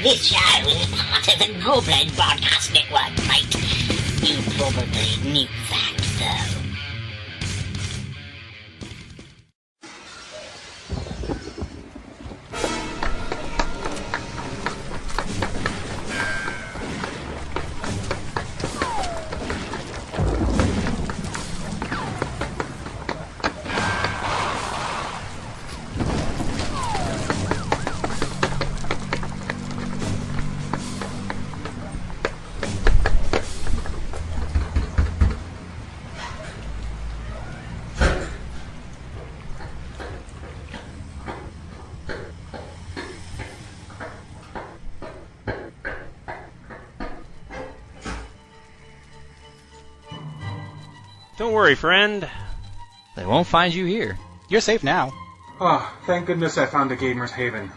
This show is part of the Goodman Broadcast Network, mate. You probably knew that, though. Don't worry, friend. They won't find you here. You're safe now. Oh, thank goodness I found a gamer's haven.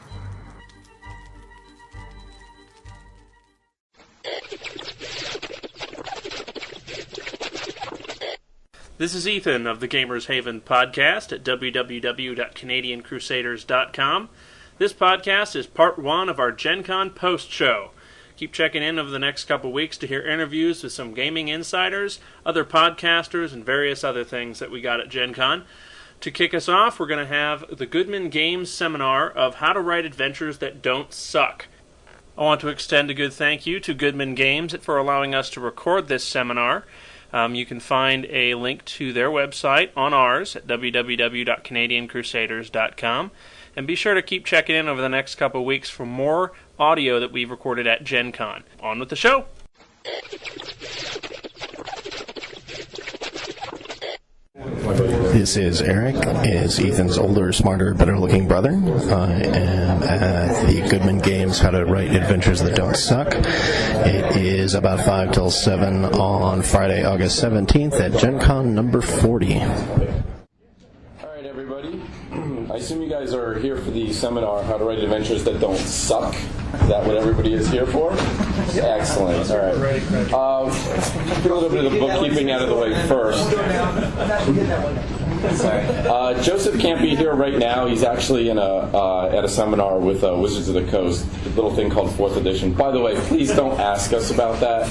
This is Ethan of the Gamers Haven podcast at www.canadiancrusaders.com. This podcast is part one of our Gen Con post-show. Keep checking in over the next couple weeks to hear interviews with some gaming insiders, other podcasters, and various other things that we got at Gen Con. To kick us off, we're going to have the Goodman Games seminar of how to write adventures that don't suck. I want to extend a good thank you to Goodman Games for allowing us to record this seminar. You can find a link to their website on ours at www.canadiancrusaders.com. And be sure to keep checking in over the next couple of weeks for more audio that we've recorded at Gen Con. On with the show! This is Eric, is Ethan's older, smarter, better-looking brother. I am at the Goodman Games How to Write Adventures That Don't Suck. It is about 5 till 7 on Friday, August 17th at Gen Con number 40. Alright, everybody. I assume you guys are here for the seminar, How to Write Adventures That Don't Suck. Is that what everybody is here for? Excellent. All right. Get a little bit of the bookkeeping out of the way first. Joseph can't be here right now. He's actually in at a seminar with Wizards of the Coast, a little thing called 4th Edition. By the way, please don't ask us about that.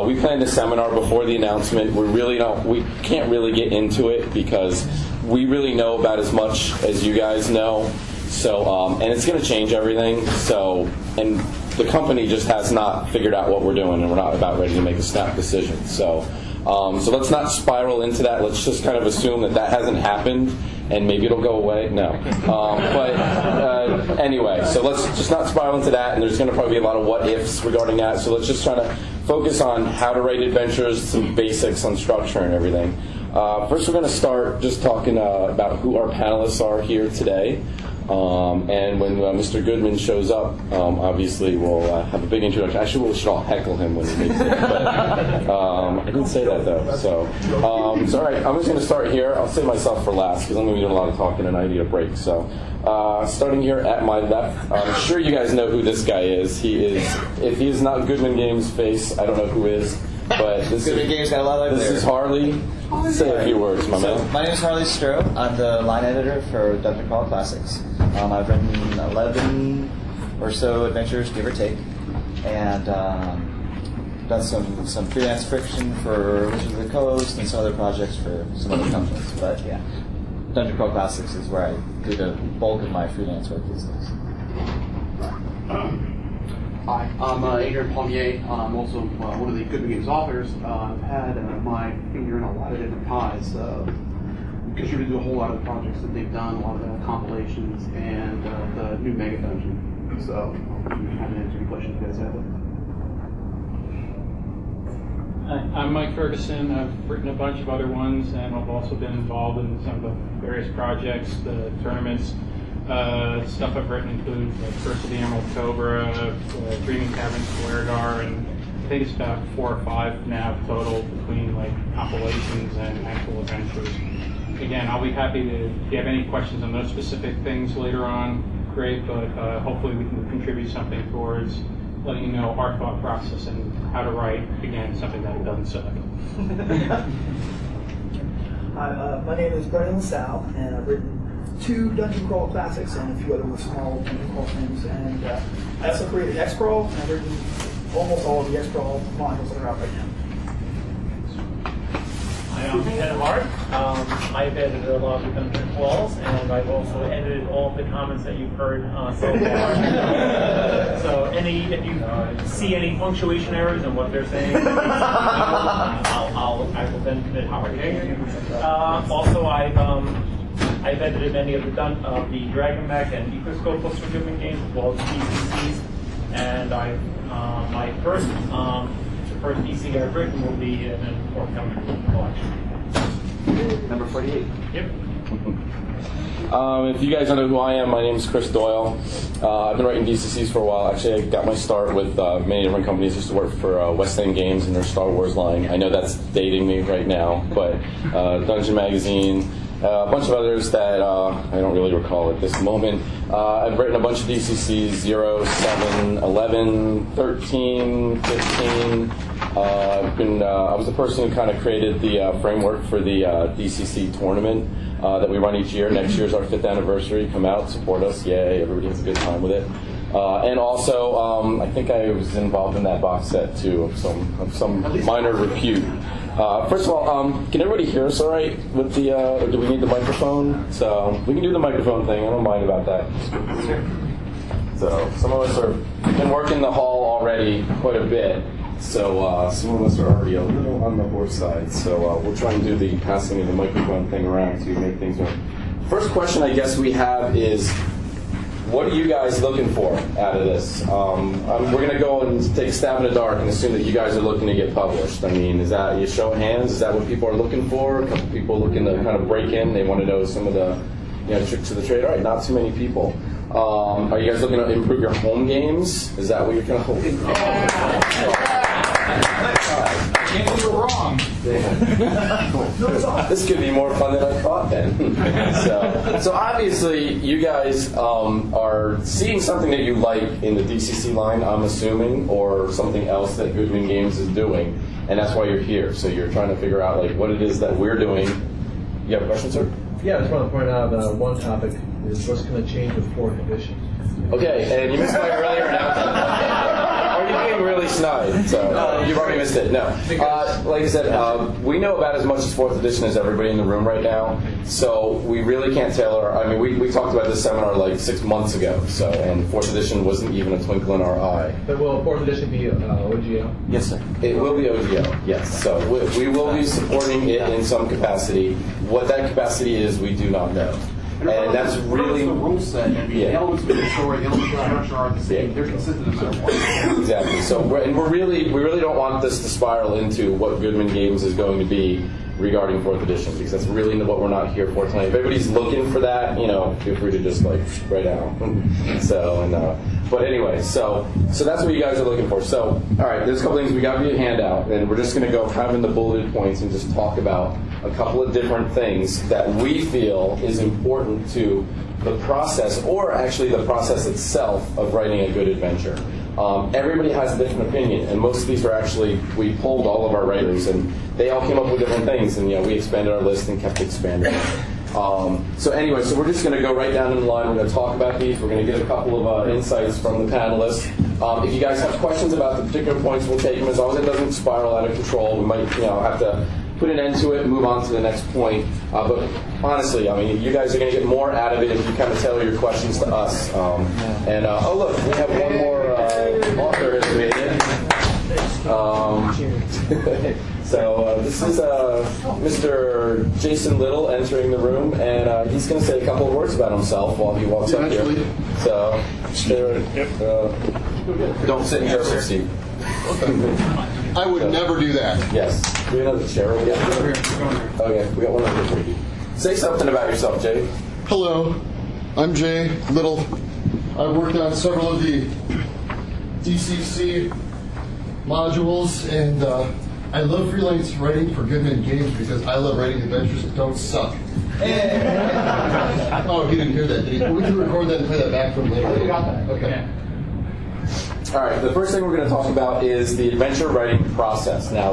We planned a seminar before the announcement. We can't really get into it because we really know about as much as you guys know. So, and it's going to change everything. So, and the company just has not figured out what we're doing, and we're not about ready to make a snap decision. So let's not spiral into that. Let's just kind of assume that hasn't happened, and maybe it'll go away. No. Anyway, so let's just not spiral into that, and there's going to probably be a lot of what-ifs regarding that. So let's just try to focus on how to write adventures, some basics on structure and everything. First, we're going to start just talking about who our panelists are here today. And when Mr. Goodman shows up, obviously we'll have a big introduction. Actually, we should all heckle him when he makes it. But I didn't say that, though. So all right, I'm just going to start here. I'll save myself for last because I'm going to be doing a lot of talking and I need a break. So starting here at my left, I'm sure you guys know who this guy is. If he is not Goodman Games' face, I don't know who is. But this is Harley. Say a few words, my man. My name is Harley Stroh. I'm the line editor for Dungeon Crawl Classics. I've written 11 or so adventures, give or take, and done some freelance fiction for Wizards of the Coast and some other projects for some other companies. But yeah, Dungeon Crawl Classics is where I do the bulk of my freelance work these days. Hi, I'm Adrian Palmier. I'm also one of the Goodman Games authors. I've had my finger in a lot of different pies. Contributed to a whole lot of the projects that they've done, a lot of the compilations, and the new Mega Dungeon. So I'm happy to answer any questions you guys have. Hi, I'm Mike Ferguson. I've written a bunch of other ones, and I've also been involved in some of the various projects, the tournaments. Stuff I've written includes Curse of the Emerald Cobra, Dreaming Cavern Squaredar, and I think it's about 4 or 5 now total between compilations and actual adventures. Again, I'll be happy to, if you have any questions on those specific things later on, great, but hopefully we can contribute something towards letting you know our thought process and how to write, again, something that doesn't suck. Hi, my name is Brennan LaSalle, and I've written 2 Dungeon Crawl Classics and a few other small Dungeon Crawl things, and I also created X-Crawl, and I've written almost all of the X-Crawl modules that are out right now. Hi, I'm Ken Hart. I've edited a lot of the Dungeon Calls, and I've also edited all of the comments that you've heard so far. So if you see any punctuation errors in what they're saying, I will then commit hard. Also, I've edited many of the Dragonback and Ecoscope books for Goodman Games, as well as DCCs, and my first DC I've written will be in a forthcoming collection. Number 48. Yep. If you guys don't know who I am, my name is Chris Doyle. I've been writing DCCs for a while. Actually, I got my start with many different companies. I used to work for West End Games and their Star Wars line. I know that's dating me right now, but Dungeon Magazine, a bunch of others that I don't really recall at this moment. I've written a bunch of DCCs, 0, 7, 11, 13, 15. I was the person who kind of created the framework for the DCC tournament that we run each year. Next year's our 5th anniversary. Come out, support us. Yay, everybody has a good time with it. And also, I think I was involved in that box set, too, of some minor repute. First of all, can everybody hear us all right with the, or do we need the microphone? So we can do the microphone thing. I don't mind about that. So some of us have been working the hall already quite a bit. So some of us are already a little on the horse side. So we'll try and do the passing of the microphone thing around to make things work. First question I guess we have is, what are you guys looking for out of this? We're going to go and take a stab in the dark and assume that you guys are looking to get published. I mean, is that, you show of hands, is that what people are looking for? A couple people looking to kind of break in. They want to know some of the tricks of the trade. All right, not too many people. Are you guys looking to improve your home games? Is that what you're going to hold? Can't be wrong. This could be more fun than I thought then. So obviously you guys are seeing something that you like in the DCC line, I'm assuming, or something else that Goodman Games is doing, and that's why you're here. So you're trying to figure out what it is that we're doing. You have a question, sir? Yeah, I just want to point out one topic is what's going to change with 4th edition. Okay, and you missed my earlier announcement. Are you being really snide? So you've already missed it. No. Like I said, we know about as much as 4th edition as everybody in the room right now. So we really can't tailor. I mean, we talked about this seminar like 6 months ago. So, and 4th edition wasn't even a twinkle in our eye. But will 4th edition be OGL? Yes, sir. It will be OGL. Yes. So we will be supporting it in some capacity. What that capacity is, we do not know. And that's really the rule set. I mean, the elements of the story, the elements of the structure are the same. They're consistent no matter what. Exactly. So we really don't want this to spiral into what Goodman Games is going to be regarding 4th edition, because that's really what we're not here for tonight. If everybody's looking for that, feel free to just write out. But anyway, so that's what you guys are looking for. So all right, there's a couple things. We got you a handout, and we're just going to go kind of in the bulleted points and just talk about a couple of different things that we feel is important to the process, or actually the process itself of writing a good adventure. Everybody has a different opinion, and most of these are actually, we polled all of our writers, and they all came up with different things, and we expanded our list and kept expanding. So anyway, so we're just going to go right down in the line. We're going to talk about these. We're going to get a couple of insights from the panelists. If you guys have questions about the particular points, we'll take them. As long as it doesn't spiral out of control, we might have to put an end to it and move on to the next point. But honestly, I mean, you guys are going to get more out of it if you kind of tailor your questions to us. Oh look, we have one more author who's made it. So this is Mr. Jason Little entering the room, and he's going to say a couple of words about himself while he walks up here. So don't sit in Joseph's seat. I would never do that. Yes. Do we have another chair over here? Okay, we got one over here for you. Say something about yourself, Jay. Hello, I'm Jay Little. I've worked on several of the DCC modules, and I love freelance writing for Goodman Games because I love writing adventures that don't suck. Oh, he didn't hear that, did he? We can record that and play that back from later. We got that. Okay. All right, the first thing we're going to talk about is the adventure writing process. Now,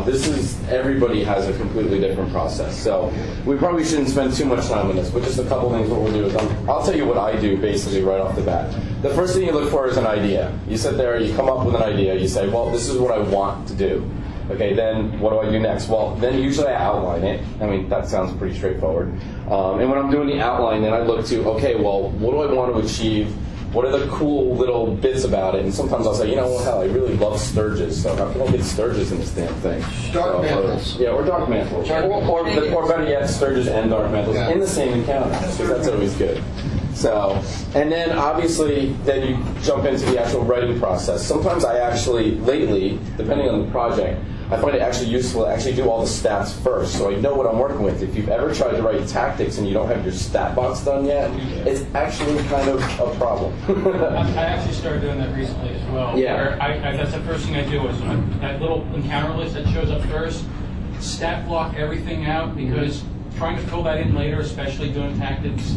everybody has a completely different process, so we probably shouldn't spend too much time on this, but just a couple things what we'll do is I'll tell you what I do basically right off the bat. The first thing you look for is an idea. You sit there, you come up with an idea, you say, well, this is what I want to do. Okay, then what do I do next? Well, then usually I outline it. I mean, that sounds pretty straightforward. And when I'm doing the outline, then I look to, okay, well, what do I want to achieve? What are the cool little bits about it? And sometimes I'll say, you know what, hell, I really love Sturges, so how can I get Sturges in this damn thing? Dark mantles. Or dark mantles. Or better yet, Sturges and dark mantles in the same encounter, because that's always good. So, and then obviously, then you jump into the actual writing process. Sometimes I actually, lately, depending on the project, I find it actually useful to actually do all the stats first, so I know what I'm working with. If you've ever tried to write tactics and you don't have your stat box done yet, it's actually kind of a problem. I actually started doing that recently as well. Yeah. That's the first thing I do is that little encounter list that shows up first, stat block everything out, because trying to fill that in later, especially doing tactics,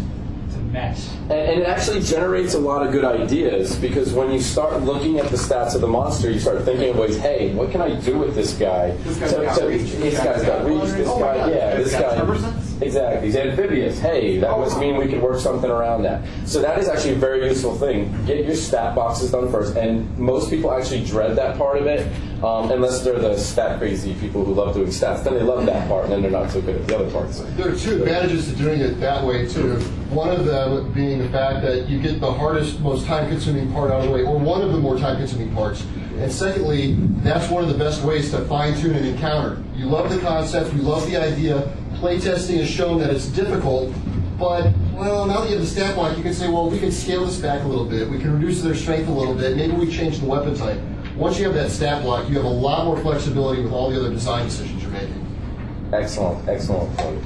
mess. And it actually generates a lot of good ideas, because when you start looking at the stats of the monster, you start thinking of ways, hey, what can I do with this guy? This guy's got reach, this guy. Exactly. He's amphibious. Hey, that must mean we can work something around that. So that is actually a very useful thing. Get your stat boxes done first. And most people actually dread that part of it, unless they're the stat crazy people who love doing stats. Then they love that part, and then they're not so good at the other parts. There are two advantages to doing it that way, too. One of them being the fact that you get the hardest, most time-consuming part out of the way, or one of the more time-consuming parts. And secondly, that's one of the best ways to fine-tune an encounter. You love the concept, you love the idea. Playtesting has shown that it's difficult, but, well, now that you have the stat block, you can say, well, we can scale this back a little bit. We can reduce their strength a little bit. Maybe we change the weapon type. Once you have that stat block, you have a lot more flexibility with all the other design decisions you're making. Excellent, excellent point.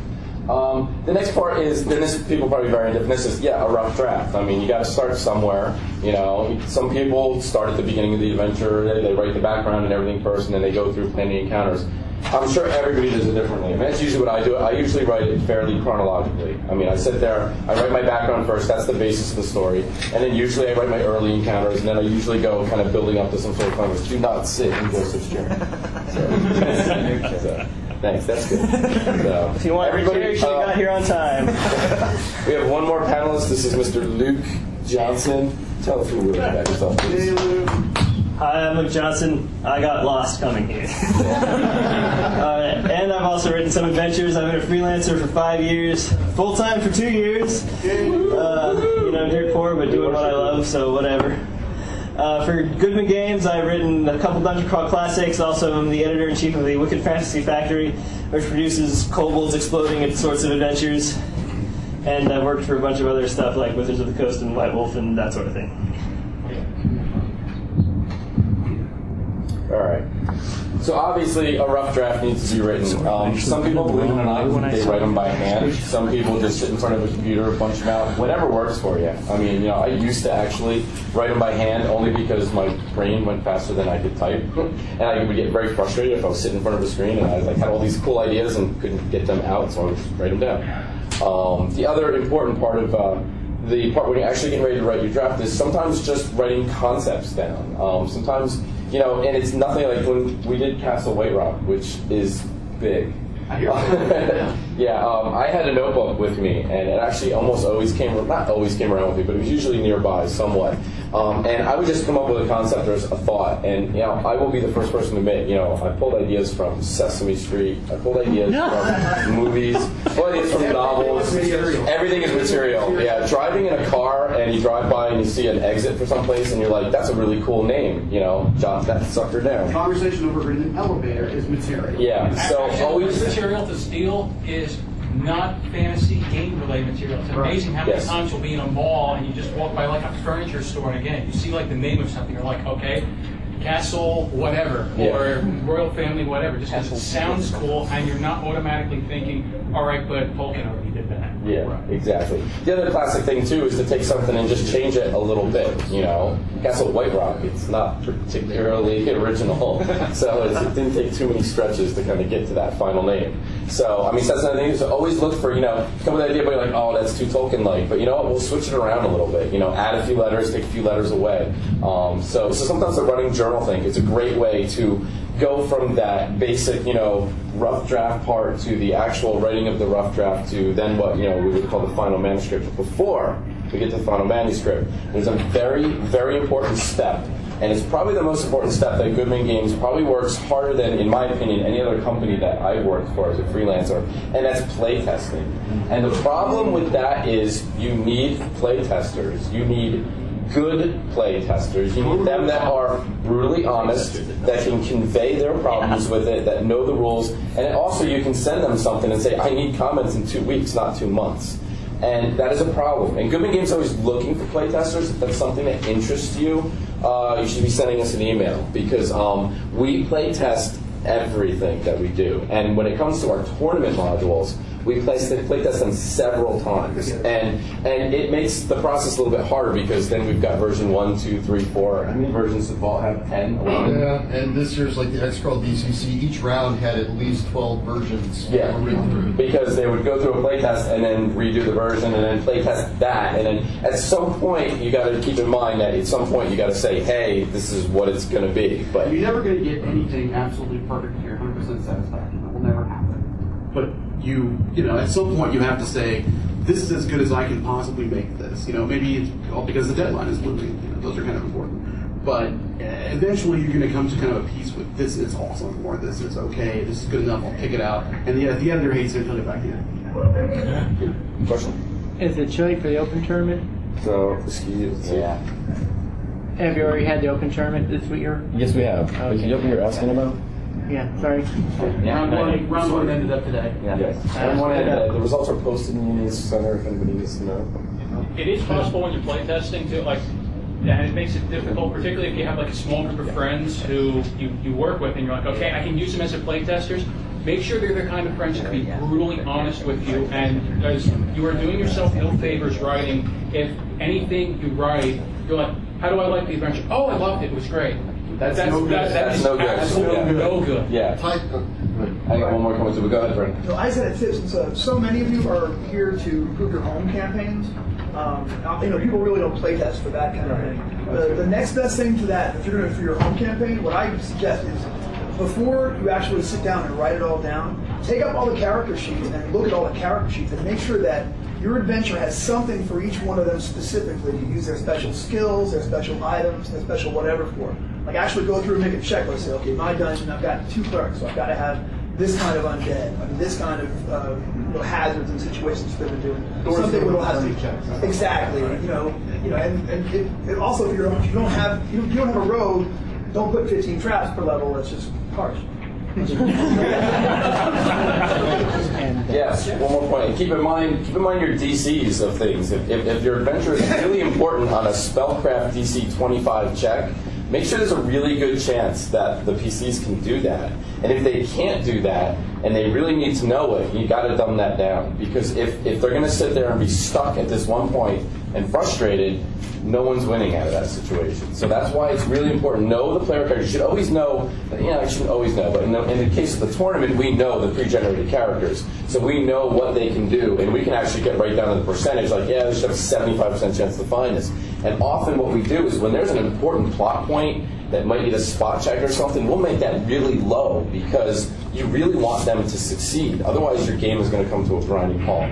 The next part is, and this people probably very different. This is, a rough draft. I mean, you got to start somewhere. You know, some people start at the beginning of the adventure. They write the background and everything first, and then they go through planning encounters. I'm sure everybody does it differently. I mean, that's usually what I do. I usually write it fairly chronologically. I mean, I sit there, I write my background first. That's the basis of the story, and then usually I write my early encounters, and then I usually go kind of building up to some sort of climax. Do not sit in Joseph's chair. So, thanks, that's good. So, if you want everybody, you should have got here on time. We have one more panelist. This is Mr. Luke Johnson. Tell us a little bit about yourself, please. Hey, Luke. Hi, I'm Luke Johnson. I got lost coming here. And I've also written some adventures. I've been a freelancer for 5 years, full-time for 2 years. Dirt poor, but doing what I love, so whatever. For Goodman Games, I've written a couple Dungeon Crawl Classics. Also, I'm the editor-in-chief of the Wicked Fantasy Factory, which produces kobolds exploding at sorts of adventures. And I've worked for a bunch of other stuff like Wizards of the Coast and White Wolf and that sort of thing. All right. So obviously, a rough draft needs to be written. Some people, believe it or not, they write them by hand. Some people just sit in front of a computer, punch them out. Whatever works for you. I mean, I used to actually write them by hand only because my brain went faster than I could type, and I would get very frustrated if I was sitting in front of a screen and I had all these cool ideas and couldn't get them out, so I would just write them down. The other important part of the part when you're actually getting ready to write your draft is sometimes just writing concepts down. Sometimes, and it's nothing like when we did Castle White Rock, which is big. I had a notebook with me, and it actually almost always not always came around with me, but it was usually nearby somewhat. And I would just come up with a concept or a thought, and I will be the first person to admit, I pulled ideas from Sesame Street, I pulled ideas from movies, I pulled ideas from novels. Everything is material. Yeah, driving in a car and you drive by and you see an exit for someplace, and you're like, that's a really cool name, jot that sucker down. Conversation over in an elevator is material. Yeah, so always material to steal is not fantasy game-related material. It's amazing how many times you'll be in a mall and you just walk by like a furniture store, and again, you see like the name of something, you're like, okay, castle whatever, or royal family whatever, just because it sounds cool and you're not automatically thinking, all right, but Tolkien already did that. Yeah, exactly. The other classic thing too is to take something and just change it a little bit. Castle White Rock, it's not particularly original, so it didn't take too many stretches to kind of get to that final name. So I mean, so that's another thing. So always look for come with the idea, but you're like, oh, that's too Tolkien-like. But you know what? We'll switch it around a little bit. Add a few letters, take a few letters away. So sometimes the running journal thing, it's a great way to go from that basic, rough draft part to the actual writing of the rough draft to then what, we would call the final manuscript. But before we get to the final manuscript, there's a very, very important step. And it's probably the most important step that Goodman Games probably works harder than, in my opinion, any other company that I've worked for as a freelancer, and that's play testing. And the problem with that is you need play testers. You need good play testers. You need them that are brutally honest, that can convey their problems with it, that know the rules, and also you can send them something and say, I need comments in 2 weeks, not 2 months. And that is a problem. And Goodman Games is always looking for play testers. If that's something that interests you, you should be sending us an email, because we play test everything that we do. And when it comes to our tournament modules, we play test them several times, and it makes the process a little bit harder, because then we've got version 1, 2, 3, 4. How many versions does Vault have? 10, 11? Yeah, and this year's like the X-Crawl DCC. Each round had at least 12 versions. Yeah, because they would go through a playtest and then redo the version and then playtest that, and then at some point you got to keep in mind that at some point you got to say, hey, this is what it's going to be. But you're never going to get anything absolutely perfect here, 100% satisfaction. That will never happen. But at some point you have to say, this is as good as I can possibly make this. Maybe it's all because the deadline is looming. Those are kind of important. But eventually you're going to come to kind of a piece with, this is awesome, or this is okay, this is good enough, I'll pick it out. And if the editor hates it, he'll get back to you. Question? Is it chilly for the open tournament? So, excuse me. Yeah. Have you already had the open tournament this year? Yes, we have. Okay. Is the open you're asking about? Yeah, sorry. Round one ended up today. Yes. The results are posted in the Union Center if anybody needs to know. It is possible when you're playtesting to and it makes it difficult, particularly if you have a small group of friends who you work with, and you're like, okay, I can use them as playtesters. Make sure they're the kind of friends who can be brutally honest with you, and as you are doing yourself ill favors writing, if anything you write, you're like, how do I like the adventure? Oh, I loved it. It was great. That's no good. That's no good. Absolutely no good. Yeah. I got one more comment, so go ahead, Brent. So I just had a tip, since so many of you are here to improve your home campaigns. People really don't play test for that kind of thing. The next best thing to that, if you're doing it for your home campaign, what I suggest is, before you actually sit down and write it all down, take up all the character sheets and look at all the character sheets and make sure that your adventure has something for each one of them specifically. You use their special skills, their special items, their special whatever for. Actually go through and make a checklist. Say, okay, my dungeon, I've got 2 clerics, so I've got to have this kind of undead, this kind of hazards and situations that we're doing. Something will have to exactly, and also if you don't have a road, don't put 15 traps per level. That's just harsh. Yes, one more point. Keep in mind your DCs of things. If your adventure is really important on a Spellcraft DC 25 check, make sure there's a really good chance that the PCs can do that. And if they can't do that, and they really need to know it, you got to dumb that down. Because if they're going to sit there and be stuck at this one point and frustrated, no one's winning out of that situation. So that's why it's really important. Know the player characters. You should always know, I shouldn't always know, but in the case of the tournament, we know the pre-generated characters. So we know what they can do, and we can actually get right down to the percentage, they should have a 75% chance to find this. And often what we do is when there's an important plot point that might need a spot check or something, we'll make that really low because you really want them to succeed. Otherwise, your game is going to come to a grinding halt.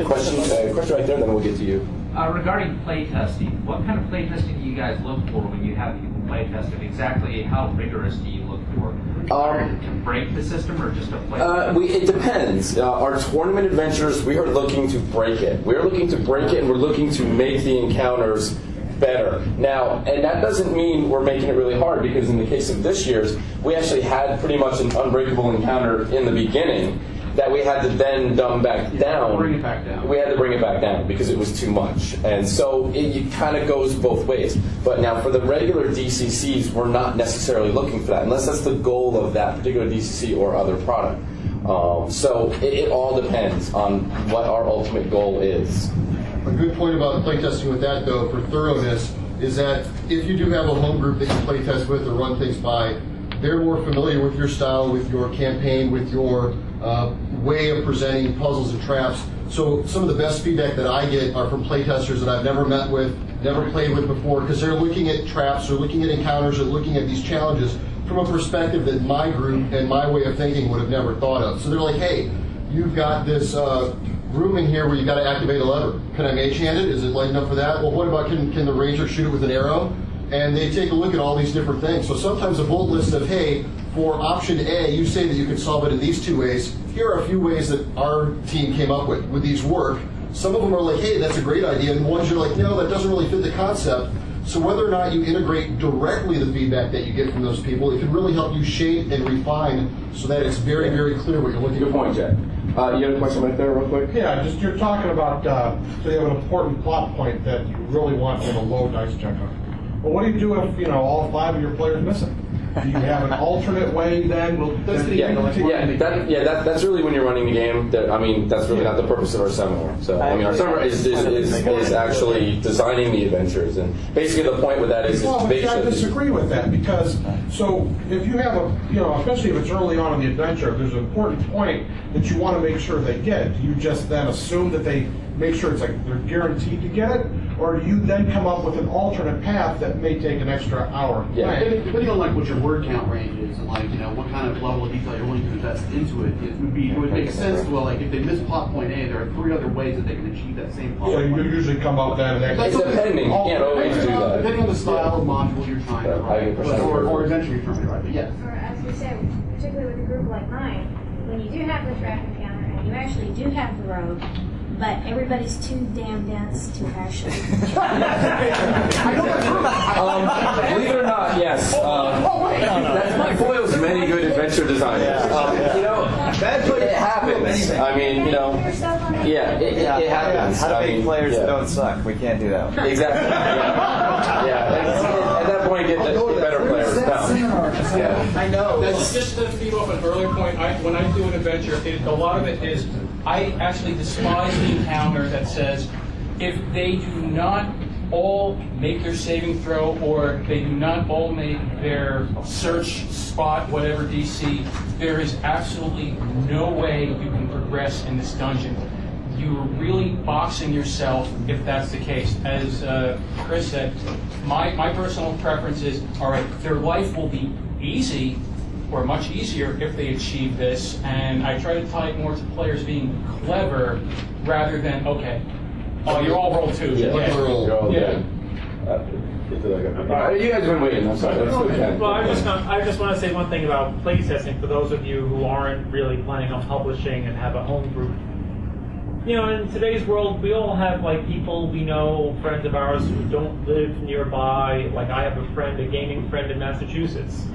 Question right there, then we'll get to you. Regarding playtesting, what kind of playtesting do you guys look for when you have people playtest, and exactly how rigorous do you look for? To break the system or just to play? It depends. Our tournament adventures, we are looking to break it. We're looking to break it, and we're looking to make the encounters better. Now, and that doesn't mean we're making it really hard, because in the case of this year's, we actually had pretty much an unbreakable encounter in the beginning. that we had to then dumb back down. Bring it back down. We had to bring it back down because it was too much. And so it kind of goes both ways. But now for the regular DCCs, we're not necessarily looking for that, unless that's the goal of that particular DCC or other product. So it all depends on what our ultimate goal is. A good point about playtesting with that, though, for thoroughness, is that if you do have a home group that you playtest with or run things by, they're more familiar with your style, with your campaign, with your way of presenting puzzles and traps. So some of the best feedback that I get are from playtesters that I've never met with, never played with before, because they're looking at traps, or looking at encounters, or looking at these challenges from a perspective that my group and my way of thinking would have never thought of. So they're like, hey, you've got this room in here where you've got to activate a lever. Can I mage hand it? Is it light enough for that? Well, what about can the ranger shoot it with an arrow? And they take a look at all these different things. So sometimes a bold list of, hey, for option A, you say that you can solve it in these 2 ways. Here are a few ways that our team came up with. Would these work? Some of them are like, hey, that's a great idea. And ones you're like, no, that doesn't really fit the concept. So whether or not you integrate directly the feedback that you get from those people, it can really help you shape and refine so that it's very, very clear what you're looking for. Good point, Jack. You had a question right there, real quick? Yeah, just you're talking about, so you have an important plot point that you really want in a low dice check on. Well, what do you do if, all 5 of your players miss it? Do you have an alternate way then? That's really when you're running the game. That's really not the purpose of our seminar. So, our seminar is actually designing the adventures, and basically the point with that is. Well, I disagree with that because if you have especially if it's early on in the adventure, if there's an important point that you want to make sure they get. Do you just then assume that they make sure it's like they're guaranteed to get it? Or do you then come up with an alternate path that may take an extra hour? Yeah, depending on what your word count range is and what kind of level of detail you're willing to invest into it, it would make sense to if they miss plot point A, there are 3 other ways that they can achieve that same plot point. So you usually come up with that an extra. Depending, you can't always do that. Depending on the style of module you're trying to write, or adventure you're trying to write. But yes. Or as we said, particularly with a group like mine, when you do have the trap encounter and you actually do have the rogue, but everybody's too damn dense to actually. Believe it or not, yes. That foils many good adventure designers. It happens. It happens. How to make players that don't suck? We can't do that. Exactly. At that point, get better players. I know. That's just to feed off an earlier point. When I do an adventure, a lot of it is I actually despise the encounter that says if they do not all make their saving throw or they do not all make their search spot, whatever DC, there is absolutely no way you can progress in this dungeon. You're really boxing yourself if that's the case. As Chris said, my personal preference is, all right, their life will be easy or much easier if they achieve this, and I try to tie it more to players being clever rather than, okay, you're all roll 2. You're all dead. You guys have been waiting. I'm sorry. Well, I just want to say one thing about playtesting for those of you who aren't really planning on publishing and have a home group. In today's world, we all have people we know, friends of ours who don't live nearby. I have a gaming friend in Massachusetts.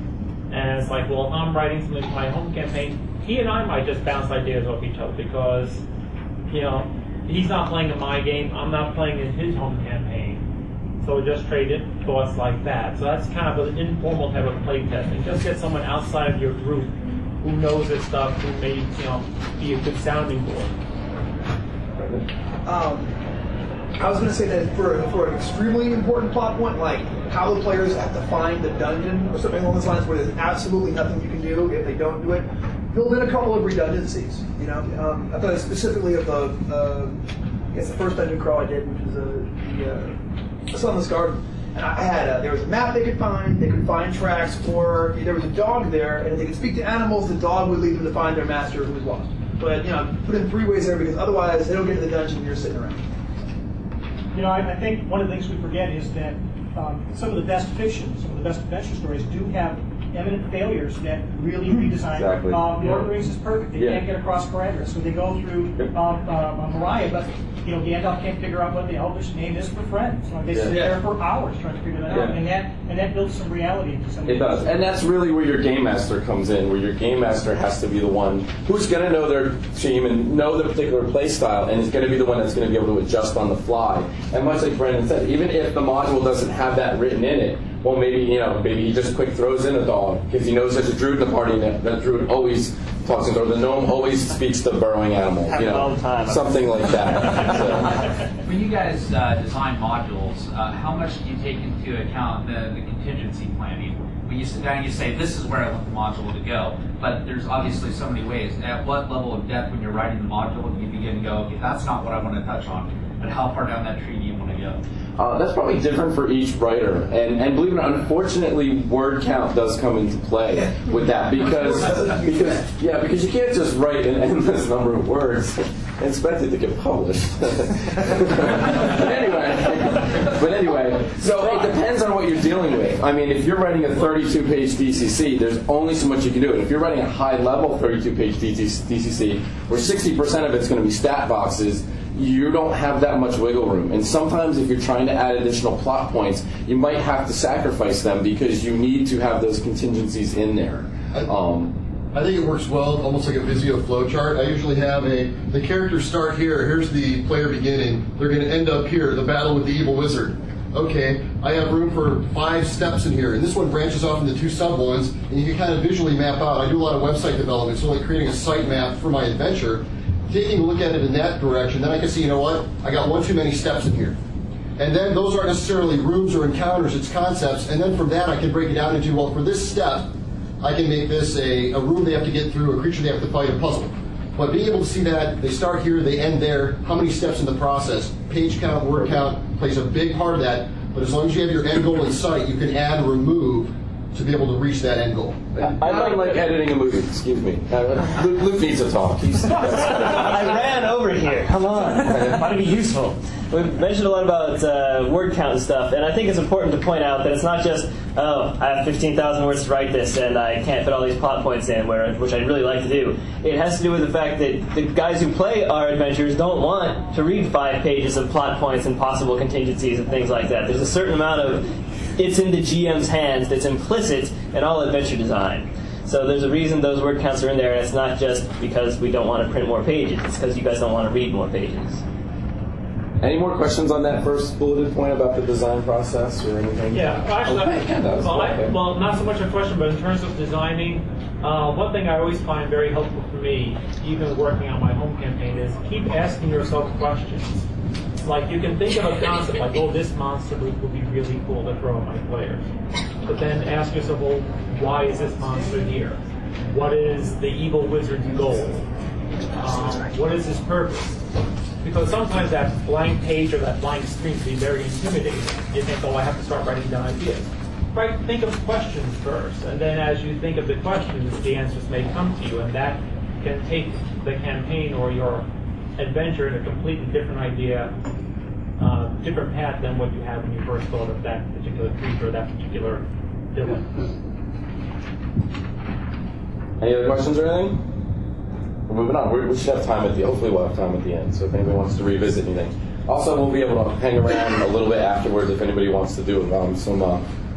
And it's well, I'm writing something for my home campaign. He and I might just bounce ideas off each other because, he's not playing in my game, I'm not playing in his home campaign. So we just traded thoughts like that. So that's kind of an informal type of play testing. Just get someone outside of your group who knows this stuff, who may, be a good sounding board. I was going to say that for an extremely important plot point, like how the players have to find the dungeon or something along those lines, where there's absolutely nothing you can do if they don't do it, build in a couple of redundancies. I thought specifically of the first dungeon crawl I did, which was the Sunless Garden. And I had there was a map they could find tracks, or there was a dog there, and if they could speak to animals, the dog would lead them to find their master who was lost. But put in 3 ways there because otherwise they don't get to the dungeon and you're sitting around. I think one of the things we forget is that some of the best fiction, some of the best adventure stories do have eminent failures that really redesign. Exactly. Lord of the Rings is perfect. They can't get across parameters, so they go through Moriah, but Gandalf can't figure out what the Elvish name is for friends. So they sit there for hours trying to figure that out, and that builds some reality into some. It does, and that's really where your game master comes in. Where your game master has to be the one who's going to know their team and know the particular play style, and is going to be the one that's going to be able to adjust on the fly. And much like Brendan said, even if the module doesn't have that written in it, well, maybe he just quick throws in a dog because he knows there's a druid in the party, and that druid always talks, or the gnome always speaks to burrowing animal, all the time. Something like that. So. When you guys design modules, how much do you take into account the contingency planning? When you sit down and you say, this is where I want the module to go, but there's obviously so many ways. At what level of depth when you're writing the module do you begin to go, okay, that's not what I want to touch on, and how far down that tree do you want to go? That's probably different for each writer, and believe it or not, unfortunately, word count does come into play with that because you can't just write an endless number of words and expect it to get published. But anyway, so it depends on what you're dealing with. I mean, if you're writing a 32-page DCC, there's only so much you can do. And if you're writing a high-level 32-page DCC, where 60% of it's going to be stat boxes, you don't have that much wiggle room. And sometimes if you're trying to add additional plot points, you might have to sacrifice them because you need to have those contingencies in there. I think it works well, almost like a Visio flowchart. I usually have the characters start here, here's the player beginning, they're going to end up here, the battle with the evil wizard. Okay, I have room for 5 steps in here, and this one branches off into 2 sub-ones, and you can kind of visually map out. I do a lot of website development, so like creating a site map for my adventure, taking a look at it in that direction, then I can see, you know what, I got one too many steps in here. And then those aren't necessarily rooms or encounters, it's concepts, and then from that I can break it down into, well, for this step, I can make this a room they have to get through, a creature they have to fight, a puzzle. But being able to see that, they start here, they end there, how many steps in the process, page count, word count plays a big part of that, but as long as you have your end goal in sight, you can add or remove to be able to reach that end goal. I like editing a movie, excuse me. Luke needs to talk. I ran over here, come on, I want to be useful. We've mentioned a lot about word count and stuff, and I think it's important to point out that it's not just, oh, I have 15,000 words to write this, and I can't fit all these plot points in, which I'd really like to do. It has to do with the fact that the guys who play our adventures don't want to read 5 pages of plot points and possible contingencies and things like that. There's a certain amount of it's in the GM's hands that's implicit in all adventure design. So there's a reason those word counts are in there, and it's not just because we don't want to print more pages. It's because you guys don't want to read more pages. Any more questions on that first bulleted point about the design process or anything? Yeah, actually, well, not so much a question, but in terms of designing, one thing I always find very helpful for me, even working on my home campaign, is keep asking yourself questions. Like, you can think of a concept like, oh, this monster would be really cool to throw at my players. But then ask yourself, well, why is this monster here? What is the evil wizard's goal? What is his purpose? Because sometimes that blank page or that blank screen can be very intimidating. You think, oh, I have to start writing down ideas. Right? Think of questions first, and then as you think of the questions, the answers may come to you, and that can take the campaign or your adventure in a completely different idea, different path than what you had when you first thought of that particular creature or that particular villain. Any other questions or anything? We're moving on. We should have time hopefully we'll have time at the end, so if anybody wants to revisit anything. Also, we'll be able to hang around a little bit afterwards if anybody wants to do some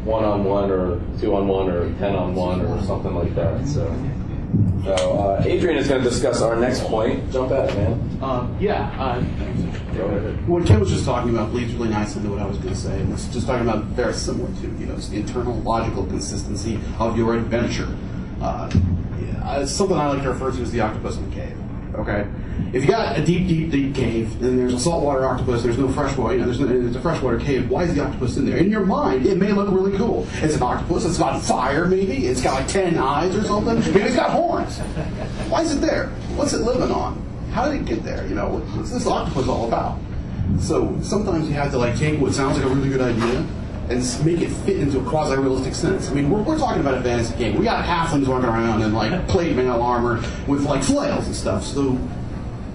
one-on-one or 2-on-1 or 10-on-1 or something like that. So Adrian is going to discuss our next point. Jump at it, man. What Ken was just talking about leads really nice into what I was going to say. And it's just talking about very similar to, it's the internal logical consistency of your adventure. It's something I like to refer to as the octopus in the cave. Okay, if you got a deep, deep, deep cave and there's a saltwater octopus, there's no freshwater, it's a freshwater cave. Why is the octopus in there? In your mind, it may look really cool. It's an octopus. It's got fire, maybe. It's got like 10 eyes or something. Maybe it's got horns. Why is it there? What's it living on? How did it get there? What's this octopus all about? So sometimes you have to take what sounds like a really good idea and make it fit into a quasi-realistic sense. I mean, we're talking about a fantasy game. We got halflings walking around in plate mail armor with flails and stuff. So,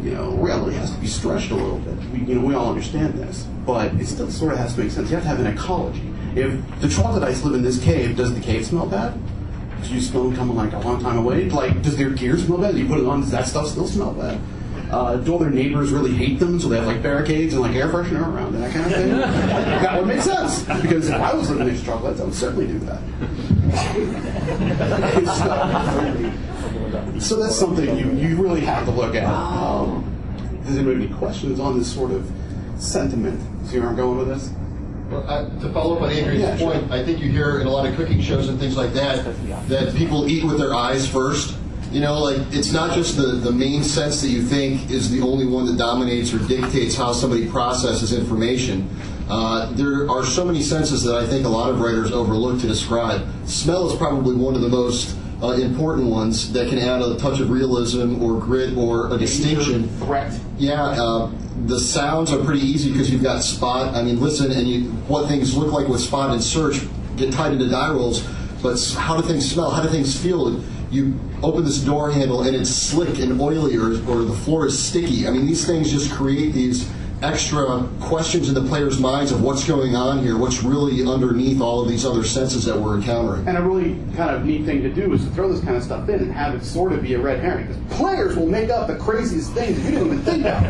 reality has to be stretched a little bit. We all understand this, but it still sort of has to make sense. You have to have an ecology. If the troglodytes live in this cave, does the cave smell bad? Do you smell them coming like a long time away? Like, does their gear smell bad? You put it on, does that stuff still smell bad? Do all their neighbors really hate them, so they have like barricades and like air freshener around and that kind of thing? That would make sense, because if I was living next to Chocolates, I would certainly do that. So that's something you really have to look at. Does anybody have any questions on this sort of sentiment? See where I'm going with this? Well, to follow up on Adrian's point, I think you hear in a lot of cooking shows and things like that people eat with their eyes first. You know, like, it's not just the main sense that you think is the only one that dominates or dictates how somebody processes information. There are so many senses that I think a lot of writers overlook to describe. Smell is probably one of the most important ones that can add a touch of realism or grit or a distinction. Correct. Yeah, the sounds are pretty easy because you've got spot. I mean, listen, and what things look like with spot and search get tied into die rolls, but how do things smell? How do things feel? You open this door handle and it's slick and oily, or the floor is sticky. I mean, these things just create these extra questions in the players' minds of what's going on here, what's really underneath all of these other senses that we're encountering. And a really kind of neat thing to do is to throw this kind of stuff in and have it sort of be a red herring. Because players will make up the craziest things that you didn't even think of.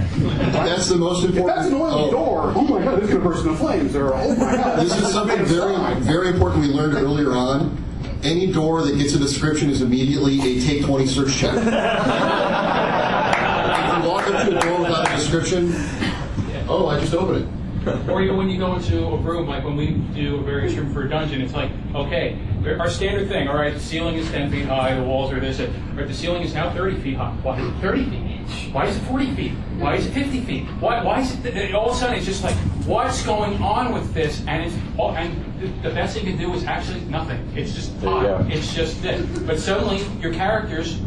That's the most important. If that's an oily door, oh my God, this could burst into flames, or oh my God. This is something very, very important we learned earlier on. Any door that gets a description is immediately a take 20 search check. If you walk up to a door without a description, oh, I just opened it. Or even when you go into a room, like when we do a various room for a dungeon, it's like, okay, our standard thing, all right, the ceiling is 10 feet high, the walls are this, or the ceiling is now 30 feet high. Why is it 30 feet? Why is it 40 feet? Why is it 50 feet? Why is it, all of a sudden it's just like, what's going on with this? And the best thing to do is actually nothing. It's just odd. It's just this. But suddenly your characters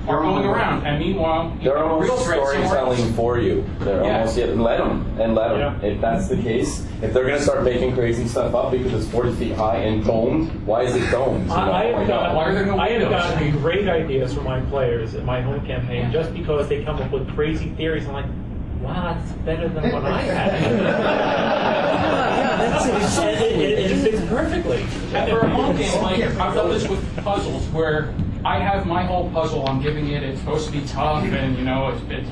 are going around, and meanwhile, they're almost real threats storytelling for you. They're almost let them. Yeah. If that's the case, if they're going to start making crazy stuff up because it's 40 feet high and domed, why is it domed? I have gotten great ideas from my players in my home campaign just because they come up with crazy theories. I'm like, wow, that's better than what I had. It fits perfectly. And for a home game, like, I've done this with puzzles where I have my whole puzzle, I'm giving it, it's supposed to be tough, and, you know, it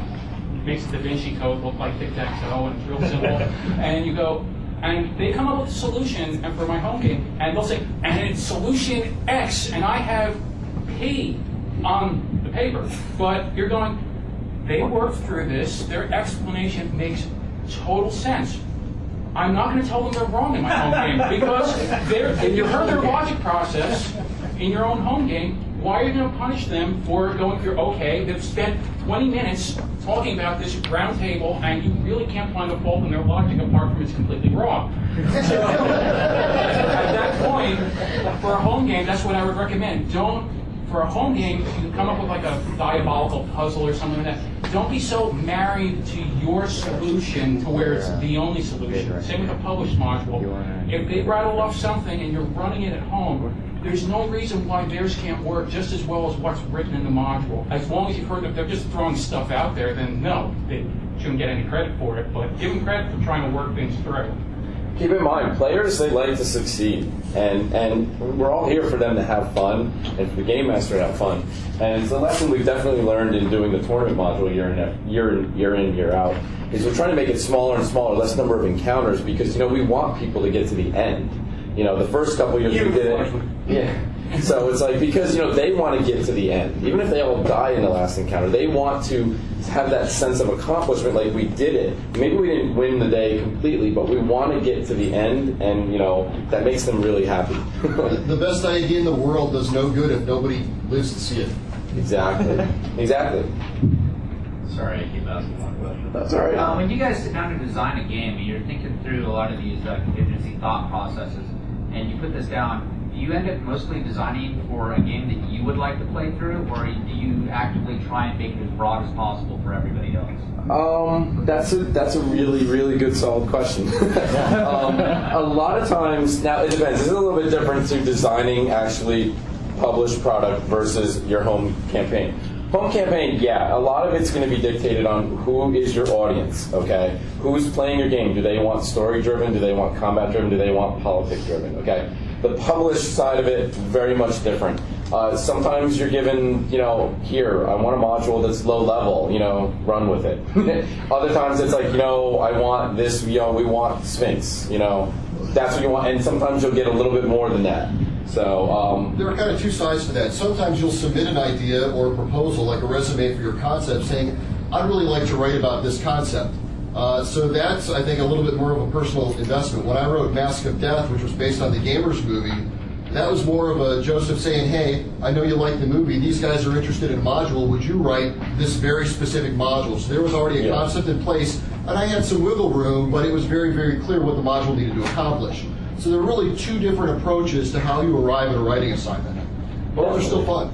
makes the Da Vinci Code look like tic-tac-toe, and it's real simple. And you go, and they come up with a solution, and for my home game, and they'll say, and it's solution X, and I have P on the paper. But you're going, they worked through this, their explanation makes total sense. I'm not going to tell them they're wrong in my home game, because if you heard their logic process in your own home game, why are you going to punish them for going through, okay, they've spent 20 minutes talking about this round table, and you really can't find a fault in their logic apart from it's completely wrong. So, at that point, for a home game, that's what I would recommend. For a home game, if you come up with like a diabolical puzzle or something like that, don't be so married to your solution to where it's the only solution. Same with a published module. If they rattle off something and you're running it at home, there's no reason why theirs can't work just as well as what's written in the module. As long as you've heard that they're just throwing stuff out there, then no, they shouldn't get any credit for it, but give them credit for trying to work things through. Keep in mind, players, they like to succeed, and we're all here for them to have fun, and for the game master to have fun. And it's a lesson we've definitely learned in doing the tournament module year in, year out, is we're trying to make it smaller and smaller, less number of encounters, because, you know, we want people to get to the end. You know, the first couple years we did it, so it's like, because, you know, they want to get to the end. Even if they all die in the last encounter, they want to have that sense of accomplishment, like we did it. Maybe we didn't win the day completely, but we want to get to the end, and, you know, that makes them really happy. The best idea in the world does no good if nobody lives to see it. Exactly. Sorry, I keep asking one question. That's all right. When you guys sit down to design a game, and you're thinking through a lot of these contingency thought processes, and you put this down, do you end up mostly designing for a game that you would like to play through, or do you actively try and make it as broad as possible for everybody else? That's a really, really good, solid question. A lot of times, now it depends. It's a little bit different to designing actually published product versus your home campaign. Home campaign, yeah, a lot of it's going to be dictated on who is your audience, okay? Who's playing your game? Do they want story-driven? Do they want combat-driven? Do they want politic-driven, okay? The published side of it, very much different. Sometimes you're given, here, I want a module that's low level, run with it. Other times it's like, I want this, we want Sphinx, that's what you want, and sometimes you'll get a little bit more than that. So there are kind of two sides to that. Sometimes you'll submit an idea or a proposal, like a resume for your concept, saying, I'd really like to write about this concept. So that's, I think, a little bit more of a personal investment. When I wrote Mask of Death, which was based on the Gamers movie, that was more of a Joseph saying, hey, I know you like the movie. These guys are interested in a module. Would you write this very specific module? So there was already a concept in place, and I had some wiggle room, but it was very, very clear what the module needed to accomplish. So there are really two different approaches to how you arrive at a writing assignment. Both are still fun.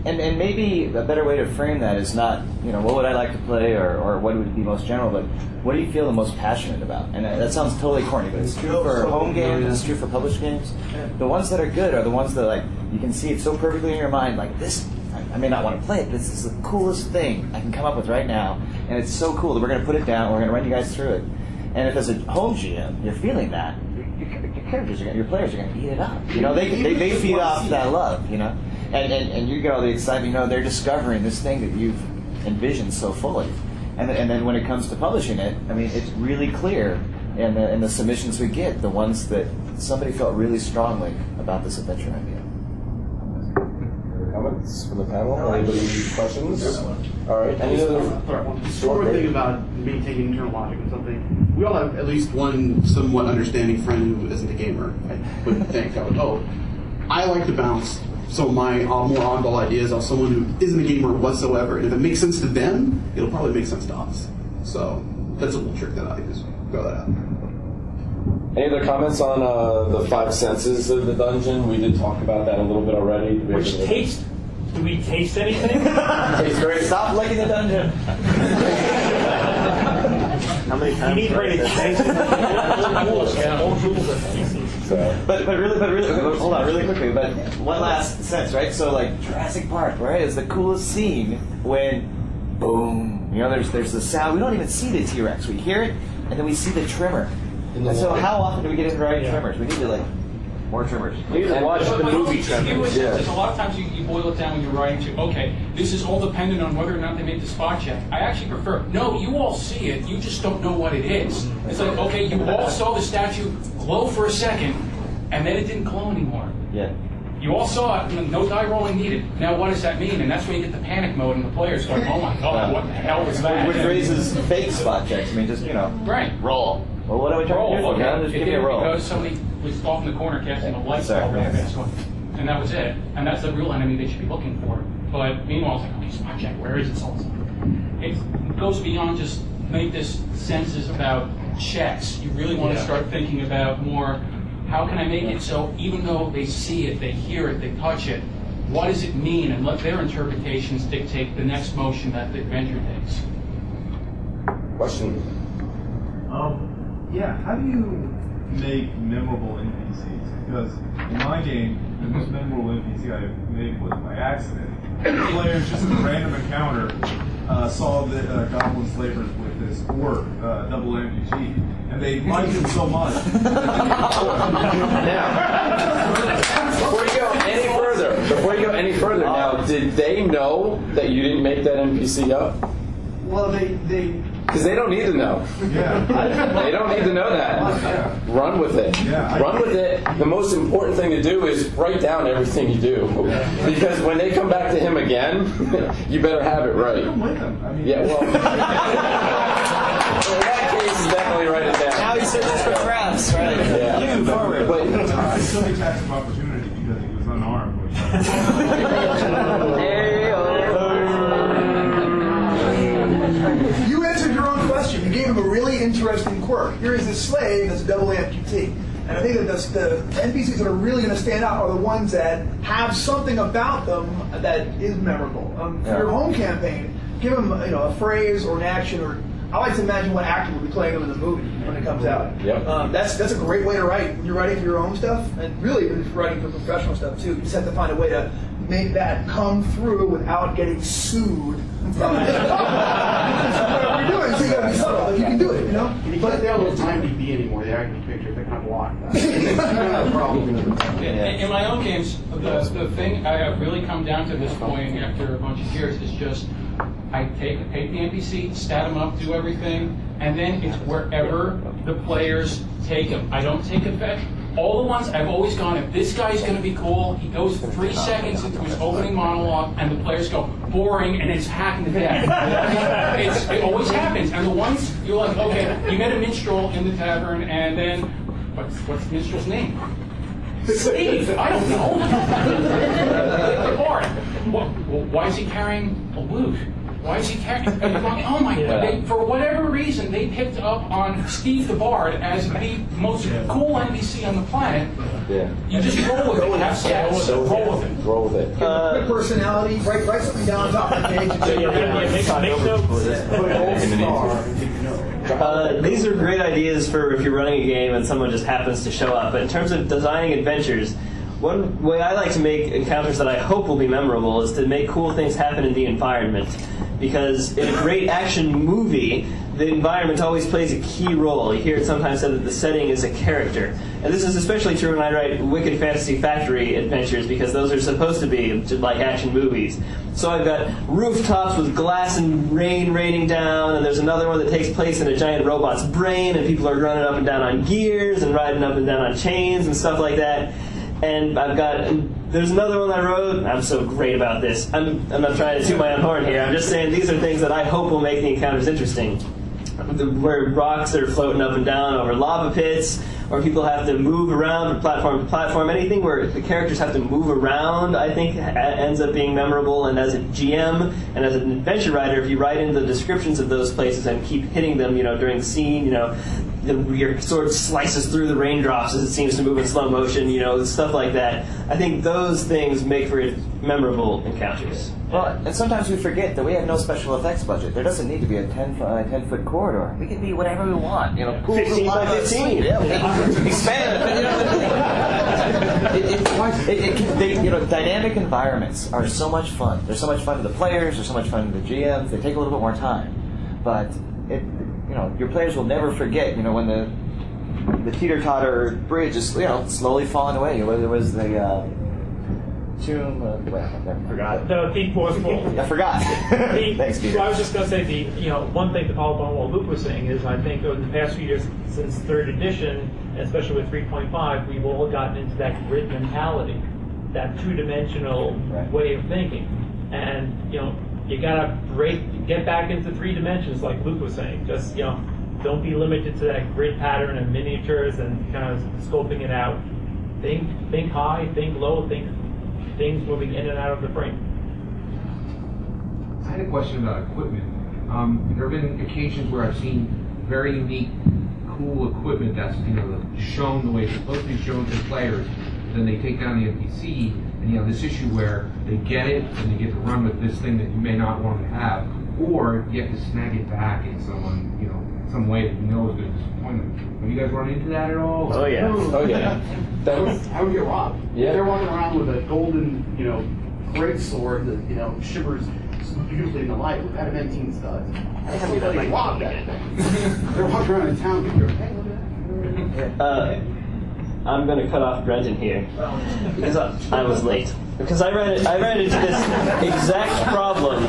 And maybe a better way to frame that is not, what would I like to play or what would be most general, but what do you feel the most passionate about? And that sounds totally corny, but it's true for home games, it's true for published games. The ones that are good are the ones that, you can see it so perfectly in your mind, this, I may not want to play it, but this is the coolest thing I can come up with right now, and it's so cool that we're going to put it down, we're going to run you guys through it. And if as a home GM, you're feeling that, your players are going to eat it up. They feed off that love, And you get all the excitement, they're discovering this thing that you've envisioned so fully. And then when it comes to publishing it, it's really clear in the submissions we get, the ones that somebody felt really strongly about this adventure idea. Comments from the panel? Anybody questions? All right. Any other? One thing about maintaining internal logic and something. We all have at least one somewhat understanding friend who isn't a gamer. I would think. I like to bounce some of my more on-ball ideas off someone who isn't a gamer whatsoever. And if it makes sense to them, it'll probably make sense to us. So that's a little trick that I just throw that out. Any other comments on the 5 senses of the dungeon? We did talk about that a little bit already. Which taste? Do we taste anything? Tastes great. Stop liking the dungeon. How many times? You need ready to taste it. But really, hold on, really quickly. But one last sense, right? So Jurassic Park, right, is the coolest scene when, boom, there's the sound. We don't even see the T-Rex. We hear it, and then we see the trimmer. And so how often do we get into writing trimmers? We need to more trimmers. You need to watch the movie Tremors. There's a lot of times you boil it down when you're writing to, okay, this is all dependent on whether or not they make the spot check. I actually prefer, no, you all see it, you just don't know what it is. It's like, okay, you all saw the statue glow for a second, and then it didn't glow anymore. Yeah. You all saw it, no die rolling needed. Now what does that mean? And that's when you get the panic mode and the players going, oh my god, what the hell was that? Which raises fake spot checks. Right. Roll. Well, what are we trying to do? Okay. Just give me a roll. Because somebody was off in the corner casting a light ball really fast, and that was it. And that's the real enemy they should be looking for. But meanwhile, it's like, okay, spot check, where is it? It goes beyond just make this senses about checks. You really want to start thinking about more, how can I make it so even though they see it, they hear it, they touch it, what does it mean? And let their interpretations dictate the next motion that the adventure takes. Question? How do you make memorable NPCs? Because in my game, the most memorable NPC I made was by accident. The players, just in a random encounter, saw the goblin slavers with this orc, double amputee, and they liked him so much. Now, before you go any further, now, did they know that you didn't make that NPC up? Well, they because they don't need to know. Yeah. They don't need to know that. Run with it. Run with it. The most important thing to do is write down everything you do. Because when they come back to him again, you better have it right. Yeah, well, in that case, definitely write it down. Now he searches for traps, right? Yeah. You forward. I still take tax of opportunity because he was unarmed. You answered your own question. You gave him a really interesting quirk. Here is this slave that's a double amputee. And I think that the NPCs that are really going to stand out are the ones that have something about them that is memorable. For your home campaign, give them a phrase or an action or I like to imagine what actor would be playing them in the movie when it comes out. Yep. That's a great way to write when you're writing for your own stuff, and really when you're writing for professional stuff too. You just have to find a way to make that come through without getting sued. Whatever you're doing, so you gotta be subtle, but you can do it, you know. But they don't have time to be anymore. They act in pictures. They kind of block that. That's a problem. In my own games, the thing I have really come down to this point after a bunch of years is just I take the NPC, stat them up, do everything, and then it's wherever the players take them. I don't take effect. All the ones I've always gone, if this guy's going to be cool, he goes 3 seconds into his opening monologue, and the players go, boring, and it's hacking to death. It always happens. And the ones, you're like, okay, you met a minstrel in the tavern, and then, what's the minstrel's name? Steve, I don't know. The bard. Why is he carrying a lute? Why is he carrying? And you're going, oh my God! For whatever reason, they picked up on Steve the Bard as the most cool NPC on the planet. Yeah. You just roll with it. Have stats. Roll with it. Roll with it. Quick personality. Write something down on top of the page. These are great ideas for if you're running a game and someone just happens to show up. But in terms of designing adventures, one way I like to make encounters that I hope will be memorable is to make cool things happen in the environment. Because in a great action movie, the environment always plays a key role. You hear it sometimes said that the setting is a character. And this is especially true when I write Wicked Fantasy Factory adventures, because those are supposed to be like action movies. So I've got rooftops with glass and rain raining down, and there's another one that takes place in a giant robot's brain, and people are running up and down on gears and riding up and down on chains and stuff like that. And there's another one I wrote. I'm so great about this. I'm not trying to toot my own horn here. I'm just saying these are things that I hope will make the encounters interesting. Where rocks are floating up and down over lava pits, or people have to move around from platform to platform. Anything where the characters have to move around, I think, ends up being memorable. And as a GM and as an adventure writer, if you write in the descriptions of those places and keep hitting them, during the scene, your sword slices through the raindrops as it seems to move in slow motion, stuff like that. I think those things make for memorable encounters. Well, and sometimes we forget that we have no special effects budget. There doesn't need to be a 10-foot corridor. We can be whatever we want. Cool 15 by 15. Yeah, we can expand. Dynamic environments are so much fun. They're so much fun to the players. They're so much fun to the GMs. They take a little bit more time, but your players will never forget. When the teeter-totter bridge is slowly falling away. There was the tomb. I forgot. The Thief Forceful. I forgot. Thanks, Peter. So I was just going to say one thing to follow up on what Luke was saying is I think over the past few years since 3rd edition, especially with 3.5, we've all gotten into that grid mentality, that two-dimensional way of thinking, and you gotta get back into 3 dimensions, like Luke was saying. Just don't be limited to that grid pattern and miniatures and kind of scoping it out. Think high, think low, think things moving in and out of the frame. I had a question about equipment. There have been occasions where I've seen very unique, cool equipment that's shown the way it's supposed to be shown to players. Then they take down the NPC, and you have this issue where they get it and they get to run with this thing that you may not want to have, or you have to snag it back in some way that is going to disappoint them. Have you guys run into that at all? Oh yeah. I would get robbed. Yeah. They're walking around with a golden, great sword that shimmers beautifully in the light with adamantine studs. Somebody robbed that thing. They're walking around in town and you're, hey, look at that. I'm going to cut off Brendan here because I was late. Because I ran into this exact problem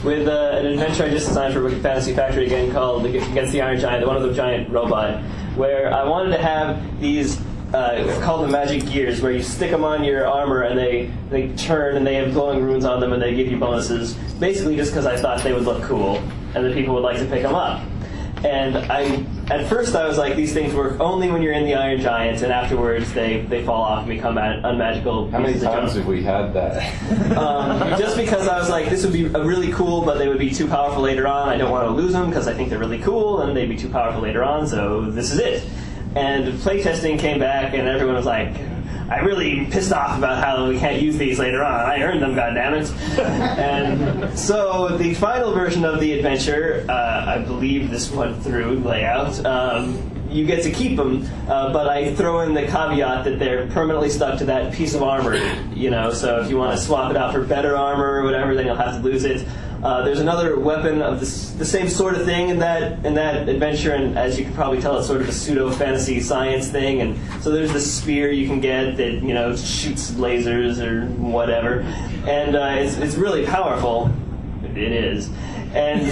with an adventure I just designed for Wicked Fantasy Factory again called Against the Iron Giant, the one of the giant robot, where I wanted to have these called the magic gears, where you stick them on your armor and they turn and they have glowing runes on them and they give you bonuses, basically just because I thought they would look cool and that people would like to pick them up. And at first I was like, these things work only when you're in the Iron Giant, and afterwards they fall off and become unmagical. How many times have we had that? Just because I was like, this would be really cool, but they would be too powerful later on. I don't want to lose them because I think they're really cool, and they'd be too powerful later on, so this is it. And playtesting came back, and everyone was like, I'm really pissed off about how we can't use these later on. I earned them, goddammit. And so the final version of the adventure, I believe this went through layout, you get to keep them, but I throw in the caveat that they're permanently stuck to that piece of armor, so if you want to swap it out for better armor or whatever, then you'll have to lose it. There's another weapon of the same sort of thing in that adventure, and as you can probably tell, it's sort of a pseudo-fantasy science thing, and so there's this spear you can get that, shoots lasers or whatever, and it's really powerful. It is. And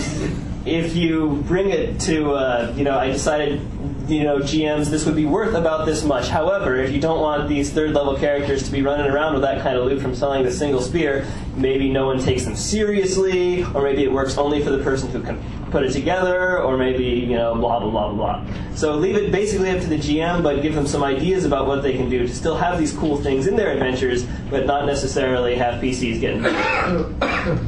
if you bring it to, I decided, GMs, this would be worth about this much. However, if you don't want these third-level characters to be running around with that kind of loot from selling the single spear, maybe no one takes them seriously, or maybe it works only for the person who can put it together, or maybe, blah, blah, blah, blah, blah. So leave it basically up to the GM, but give them some ideas about what they can do to still have these cool things in their adventures, but not necessarily have PCs getting better.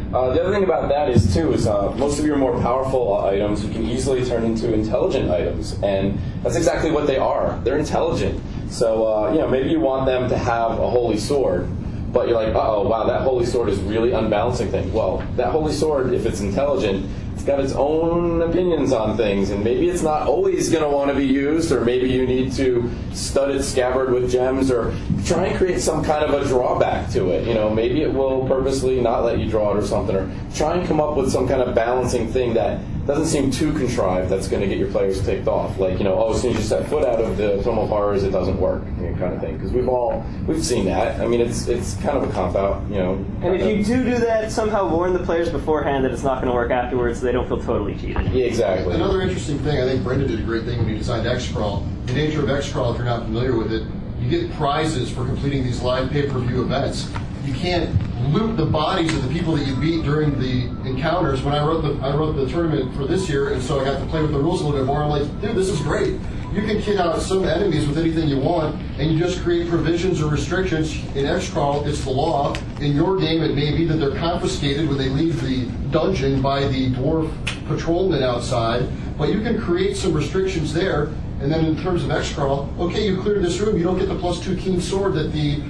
The other thing about that is most of your more powerful items you can easily turn into intelligent items, and that's exactly what they are. They're intelligent. So maybe you want them to have a holy sword, but you're like, uh-oh, wow, that holy sword is really unbalancing things. Well, that holy sword, if it's intelligent, it's got its own opinions on things, and maybe it's not always going to want to be used, or maybe you need to stud its scabbard with gems, or try and create some kind of a drawback to it. Maybe it will purposely not let you draw it or something, or try and come up with some kind of balancing thing that doesn't seem too contrived that's going to get your players ticked off. Like, as soon as you set foot out of the Tome of Horrors, it doesn't work, kind of thing. Because we've seen that. I mean, it's kind of a cop-out, And if you do that, somehow warn the players beforehand that it's not going to work afterwards, so they don't feel totally cheated. Yeah, exactly. Another interesting thing, I think Brenda did a great thing when he designed X-Crawl. The nature of X-Crawl, if you're not familiar with it, you get prizes for completing these live pay-per-view events. You can't loot the bodies of the people that you beat during the encounters. When I wrote the tournament for this year, and so I got to play with the rules a little bit more, I'm like, dude, this is great. You can kit out some enemies with anything you want, and you just create provisions or restrictions. In X-Crawl, it's the law. In your game, it may be that they're confiscated when they leave the dungeon by the dwarf patrolman outside, but you can create some restrictions there. And then in terms of X-Crawl, okay, you cleared this room, you don't get the +2 keen sword that the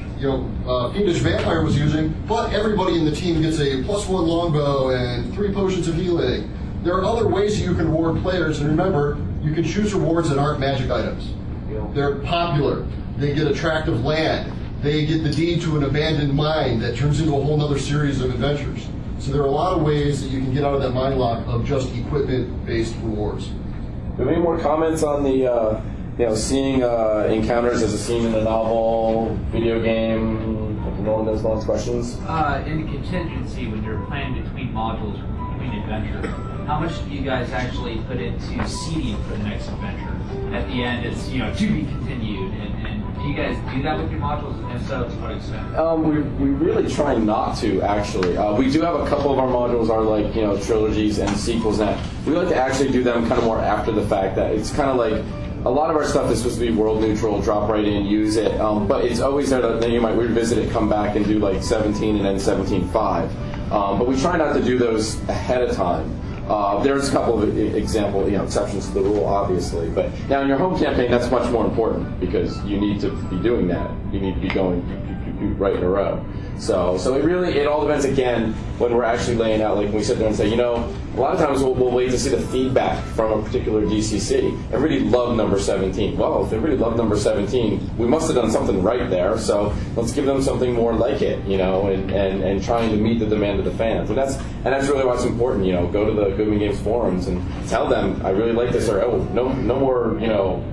fiendish vampire was using, but everybody in the team gets a +1 longbow and 3 potions of healing. There are other ways that you can reward players, and remember, you can choose rewards that aren't magic items. They're popular. They get a tract of land. They get the deed to an abandoned mine that turns into a whole other series of adventures. So there are a lot of ways that you can get out of that mind lock of just equipment-based rewards. Do you have any more comments on the, seeing encounters as a scene in a novel, video game, along those lines questions? In contingency, when you're planning between modules, between adventures, how much do you guys actually put into seeding for the next adventure? At the end, it's, to be continued, and do you guys do that with your modules, and if so, to what extent? We really try not to, actually. We do have a couple of our modules are like, trilogies and sequels, and that. We like to actually do them kind of more after the fact. That it's kind of like, a lot of our stuff is supposed to be world neutral, drop right in, use it, but it's always there that then you might revisit it, come back and do like 17 and then 17.5. But we try not to do those ahead of time. There's a couple of exceptions to the rule, obviously. But now in your home campaign, that's much more important because you need to be doing that. You need to be going right in a row. So it all depends, again, when we're actually laying out, like when we sit there and say, a lot of times we'll wait to see the feedback from a particular DCC. Everybody loved number 17. Well, if everybody loved number 17, we must have done something right there, so let's give them something more like it, and trying to meet the demand of the fans. And that's really why it's important, go to the Goodman Games forums and tell them, I really like this, or, no more,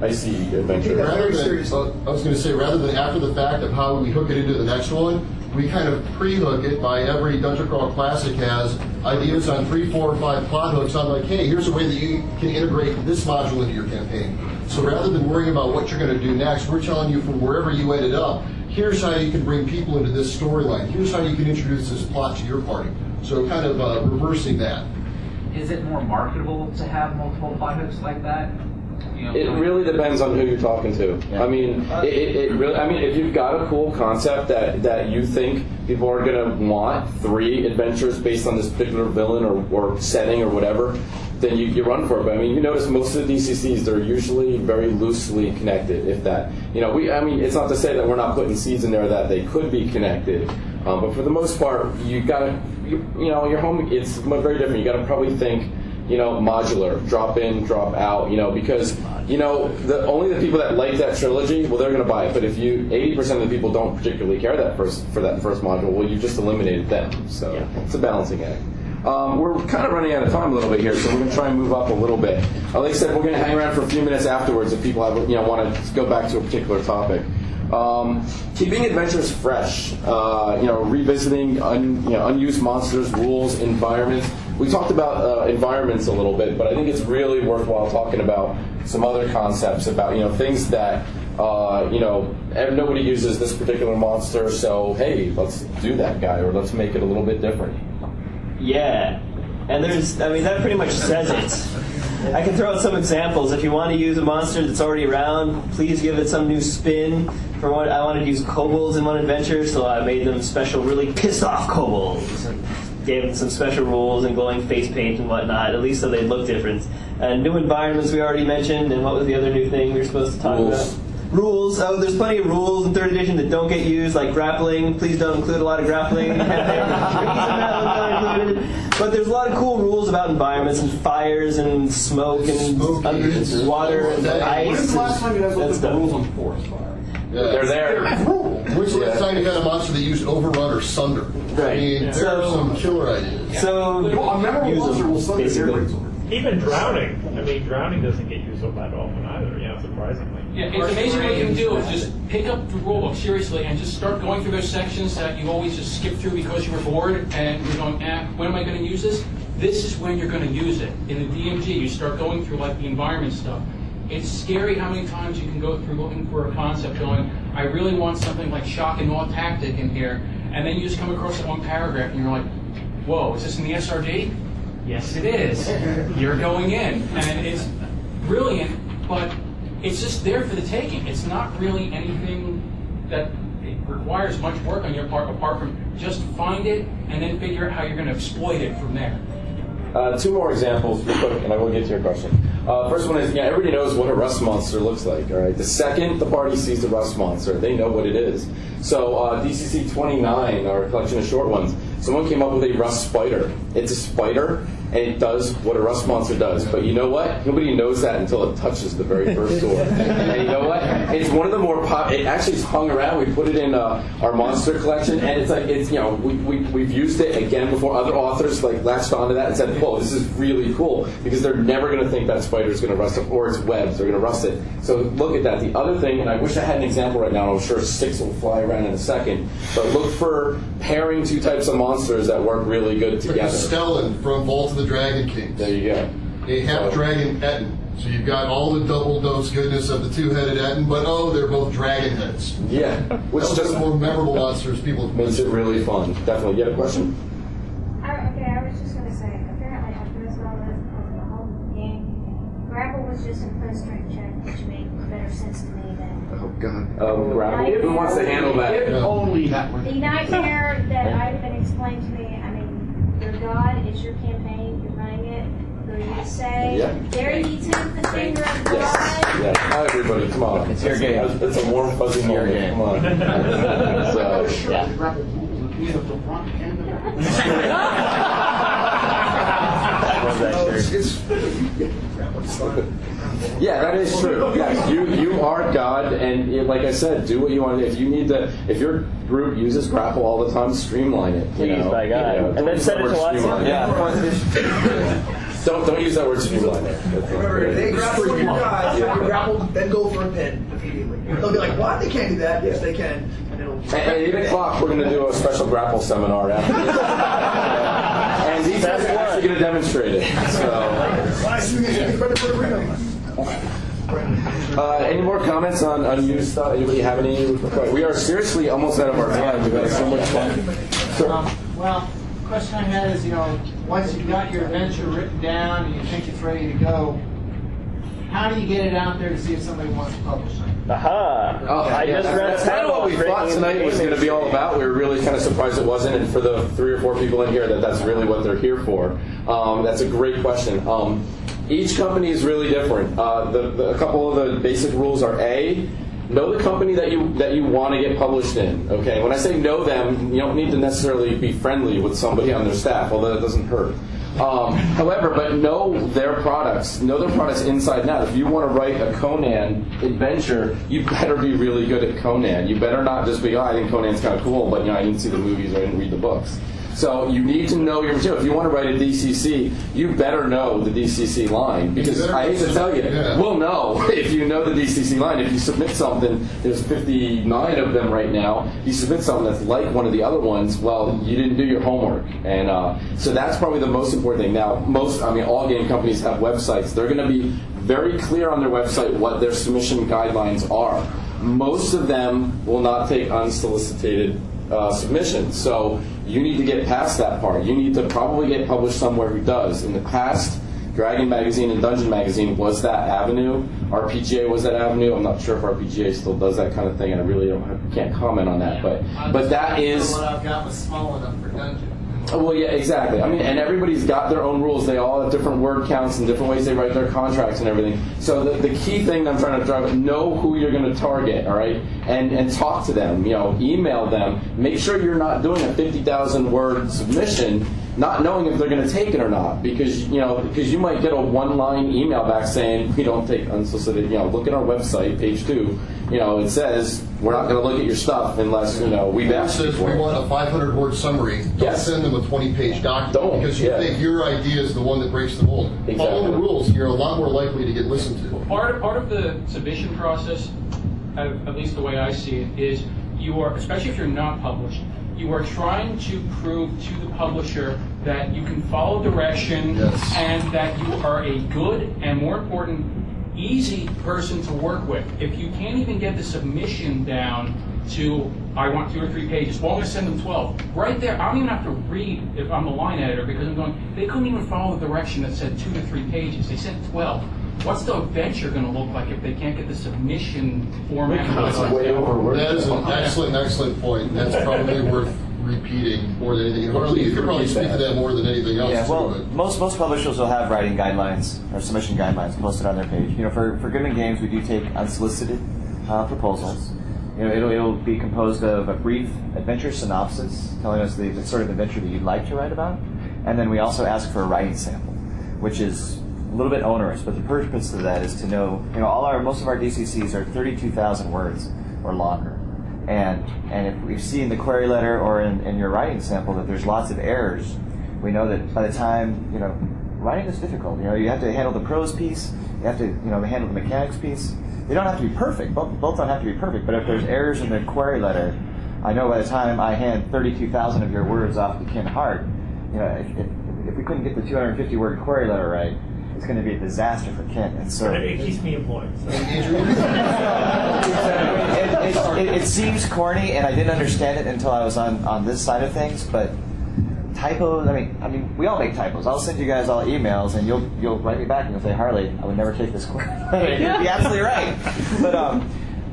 icy adventure. I was going to say, rather than after the fact of how we hook it into the next one, we kind of pre-hook it by every Dungeon Crawl Classic has ideas on 3, 4, or 5 plot hooks on like, hey, here's a way that you can integrate this module into your campaign. So rather than worrying about what you're going to do next, we're telling you from wherever you ended up, here's how you can bring people into this storyline. Here's how you can introduce this plot to your party. So kind of reversing that. Is it more marketable to have multiple plot hooks like that? It really depends on who you're talking to. Yeah. I mean, it really. I mean, if you've got a cool concept that you think people are going to want 3 adventures based on this particular villain or setting or whatever, then you run for it. But I mean, you notice most of the DCCs, they're usually very loosely connected, if that. It's not to say that we're not putting seeds in there that they could be connected, but for the most part, your home, it's very different. You got to probably think, modular, drop in, drop out, because, only the people that like that trilogy, well, they're going to buy it. But if 80% of the people don't particularly care for that first module, well, you just eliminated them. So it's a balancing act. We're kind of running out of time a little bit here, so we're going to try and move up a little bit. Like I said, we're going to hang around for a few minutes afterwards if people have, want to go back to a particular topic. Keeping adventures fresh, revisiting unused monsters, rules, environments. We talked about environments a little bit, but I think it's really worthwhile talking about some other concepts about things that nobody uses this particular monster, so hey, let's do that guy, or let's make it a little bit different. Yeah, and that pretty much says it. I can throw out some examples. If you want to use a monster that's already around, please give it some new spin. I wanted to use kobolds in one adventure, so I made them special, really pissed off kobolds. Gave them some special rules and glowing face paint and whatnot, at least so they'd look different. And new environments we already mentioned, and what was the other new thing we were supposed to talk about? Rules. Oh, there's plenty of rules in 3rd edition that don't get used, like grappling. Please don't include a lot of grappling. But there's a lot of cool rules about environments and fires and smoke and water and ice. When's the last time you guys looked at the rules on forest fire? They're there. Which last time you had a monster that used Overrun or Sunder? Right. I mean, there are some killer ideas. So, a memorable monster will sunder basically. Even drowning. I mean, drowning doesn't get used up that often either, surprisingly. Yeah, it's amazing what you can do is just pick up the rulebook seriously and just start going through those sections that you always just skip through because you were bored and you're going, when am I going to use this? This is when you're going to use it. In the DMG, you start going through like the environment stuff. It's scary how many times you can go through looking for a concept going, I really want something like shock and awe tactic in here, and then you just come across that one paragraph and you're like, whoa, is this in the SRD? Yes, it is. You're going in, and it's brilliant, but it's just there for the taking. It's not really anything that it requires much work on your part, apart from just find it and then figure out how you're going to exploit it from there. 2 more examples real quick, and I will get to your question. First one is, everybody knows what a rust monster looks like, all right? The second the party sees the rust monster, they know what it is. So DCC 29, our collection of short ones, someone came up with a rust spider. It's a spider, and it does what a rust monster does. But you know what? Nobody knows that until it touches the very first door. And you know what? It's one of the more it actually is hung around. We put it in our monster collection, and we've used it again before. Other authors latched onto that and said, "Whoa, this is really cool," because they're never going to think that spider is going to rust it or its webs are going to rust it. So look at that. The other thing, and I wish I had an example right now. I'm sure 6 will fly around in a second. But look for pairing 2 types of monsters that work really good together. Stellan from Vault of the Dragon King. There you go. A half-dragon Etten. So you've got all the double-dose goodness of the 2-headed Etten, but they're both dragon heads. Yeah. Which is just the more memorable monsters people makes it really fun. Definitely. You have a question? I was just going to say, apparently I first saw this on the whole game. Grapple was just a first-strength check, which made better sense to me than... Oh, God. Grapple? Who wants to handle that? If only that one. The nightmare that I've been explained to me, your God, it's your campaign, you're running it, who you say, there you tempt the finger of God. Yes. Hi, everybody, come on. It's your game. It's a warm, fuzzy moment. Come on. Yeah, that is true. Yes, you are God, and like I said, do what you want to do. If your group uses grapple all the time, streamline it. Please, by God. And then send it to Watson. Don't use that word streamline. Remember, if they grapple your guys, you grapple, then go for a pin immediately. They'll be like, what? They can't do that. Yes, they can. At 8 o'clock, we're going to do a special grapple seminar after this. And these guys are actually going to demonstrate it. Any more comments on used stuff? Anybody have any? We are seriously almost out of our time. We've had so much fun. Well, the question I had is, once you've got your adventure written down and you think it's ready to go, how do you get it out there to see if somebody wants to publish it? Aha! That's kind of what we thought tonight was going to be all about. We were really kind of surprised it wasn't, and for the 3 or 4 people in here that's really what they're here for. That's a great question. Each company is really different. A couple of the basic rules are know the company that you want to get published in. Okay, when I say know them, you don't need to necessarily be friendly with somebody on their staff, although that doesn't hurt. However, but know their products inside and out. If you want to write a Conan adventure, you better be really good at Conan. You better not just be, I think Conan's kind of cool, but I didn't see the movies or I didn't read the books. So you need to know your material. If you want to write a DCC, you better know the DCC line. Because I hate to tell you, we'll know if you know the DCC line. If you submit something, there's 59 of them right now. You submit something that's like one of the other ones, well, you didn't do your homework. And so that's probably the most important thing. Now, all game companies have websites. They're going to be very clear on their website what their submission guidelines are. Most of them will not take unsolicited submissions. So you need to get past that part. You need to probably get published somewhere who does. In the past, Dragon Magazine and Dungeon Magazine was that avenue. RPGA was that avenue. I'm not sure if RPGA still does that kind of thing, and I really can't comment on that. But that is what I've got was small enough for Dungeon. Well, yeah, exactly. And everybody's got their own rules. They all have different word counts and different ways they write their contracts and everything. So the key thing I'm trying to drive, know who you're going to target, all right? And talk to them, email them. Make sure you're not doing a 50,000 word submission, not knowing if they're going to take it or not, because you might get a one-line email back saying we don't take unsolicited. Look at our website, page 2. It says we're not going to look at your stuff unless we've asked you for it. We want a 500-word summary. Don't send them a 20-page document because you think your idea is the one that breaks the mold. Exactly. Follow the rules. You're a lot more likely to get listened to. Part of the submission process, at least the way I see it, is you are, especially if you're not published, you are trying to prove to the publisher that you can follow direction and that you are a good and, more important, easy person to work with. If you can't even get the submission down to, I want 2 or 3 pages, well, I'm going to send them 12. Right there, I don't even have to read if I'm the line editor, because I'm going, they couldn't even follow the direction that said 2 to 3 pages. They sent 12. What's the adventure going to look like if they can't get the submission format? That is an excellent point. That's probably worth repeating more than anything. Harley, you could probably speak to that more than anything else. Yeah, well, most publishers will have writing guidelines or submission guidelines posted on their page. For Goodman Games, we do take unsolicited proposals. It'll be composed of a brief adventure synopsis telling us the sort of adventure that you'd like to write about, and then we also ask for a writing sample, which is a little bit onerous, but the purpose of that is to know, most of our DCCs are 32,000 words or longer. And if we see in the query letter or in your writing sample that there's lots of errors, we know that by the time, writing is difficult. You have to handle the prose piece, you have to, handle the mechanics piece. They don't have to be perfect. Both don't have to be perfect, but if there's errors in the query letter, I know by the time I hand 32,000 of your words off to Ken Hart, if we couldn't get the 250-word query letter right, it's going to be a disaster for Ken. And so it keeps me employed. So. It seems corny, and I didn't understand it until I was on this side of things. But typos, I mean, we all make typos. I'll send you guys all emails, and you'll write me back and you'll say, Harley, I would never take this query. You'd be absolutely right.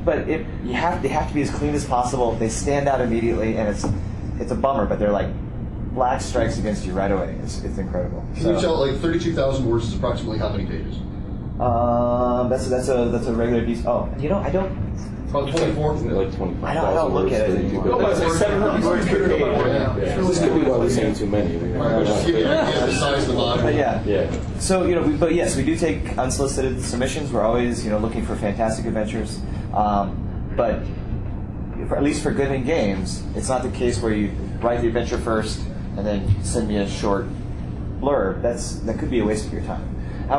But they have to be as clean as possible. They stand out immediately, and it's a bummer. But they're like black strikes against you right away. It's incredible. Can you tell, 32,000 words is approximately how many pages? That's a regular piece. Oh, I don't. About 24? Like 25. I don't look at it anymore. No, but it's 700 words per page. This could be why we're saying too many. Just give you an idea of the size of the module. Yeah. So, but yes, we do take unsolicited submissions. We're always, looking for fantastic adventures. But at least for Goodman Games, it's not the case where you write the adventure first and then send me a short blurb. That could be a waste of your time.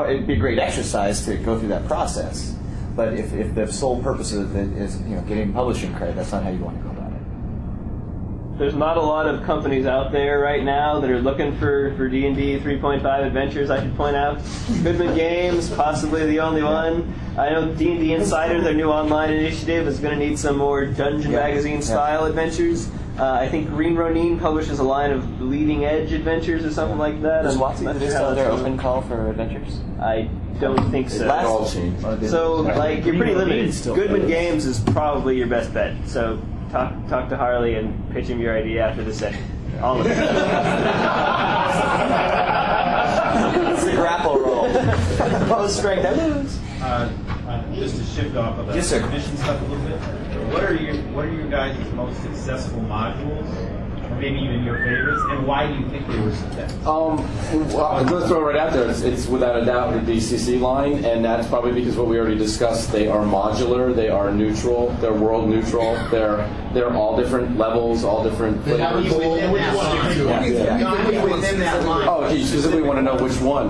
It'd be a great exercise to go through that process. But if the sole purpose of it is getting publishing credit, that's not how you want to go about it. There's not a lot of companies out there right now that are looking for D&D 3.5 adventures, I should point out. Goodman Games, possibly the only one. I know D&D Insider, their new online initiative, is going to need some more Dungeon Magazine-style adventures. I think Green Ronin publishes a line of Bleeding Edge adventures or something like that. Does I'm Watson not still sure how have their that's open call for adventures? I don't think so. It all changed. So, like, you're pretty Green Ronin limited. still Goodman does. Games is probably your best bet. So, talk to Harley and pitch him your idea after the session. All of it. It's the grapple roll. Opposed strength, I lose. Just to shift off of the Yes, sir. mission stuff a little bit. What are your guys' most successful modules, or maybe even your favorites, and why do you think they were successful? Well, I'm going to throw it right out there. It's without a doubt the DCC line, and that's probably because what we already discussed. They are modular, they are neutral, they're world neutral, they're all different levels, all different flavors. Within that line. Oh, okay, you specifically want to know which one.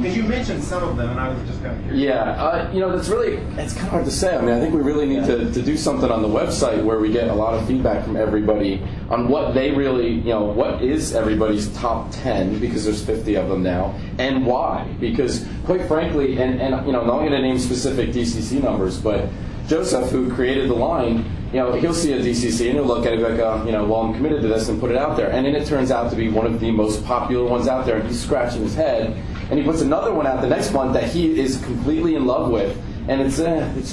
Because you mentioned some of them, and I was just kind of curious. Yeah, it's kind of hard to say. I mean, I think we really need to do something on the website where we get a lot of feedback from everybody on what they really, what is everybody's top 10, because there's 50 of them now, and why. Because, quite frankly, and I'm not going to name specific DCC numbers, but Joseph, who created the line, he'll see a DCC and he'll look at it like, well, I'm committed to this, and put it out there. And then it turns out to be one of the most popular ones out there, and he's scratching his head. And he puts another one out the next month that he is completely in love with, and it's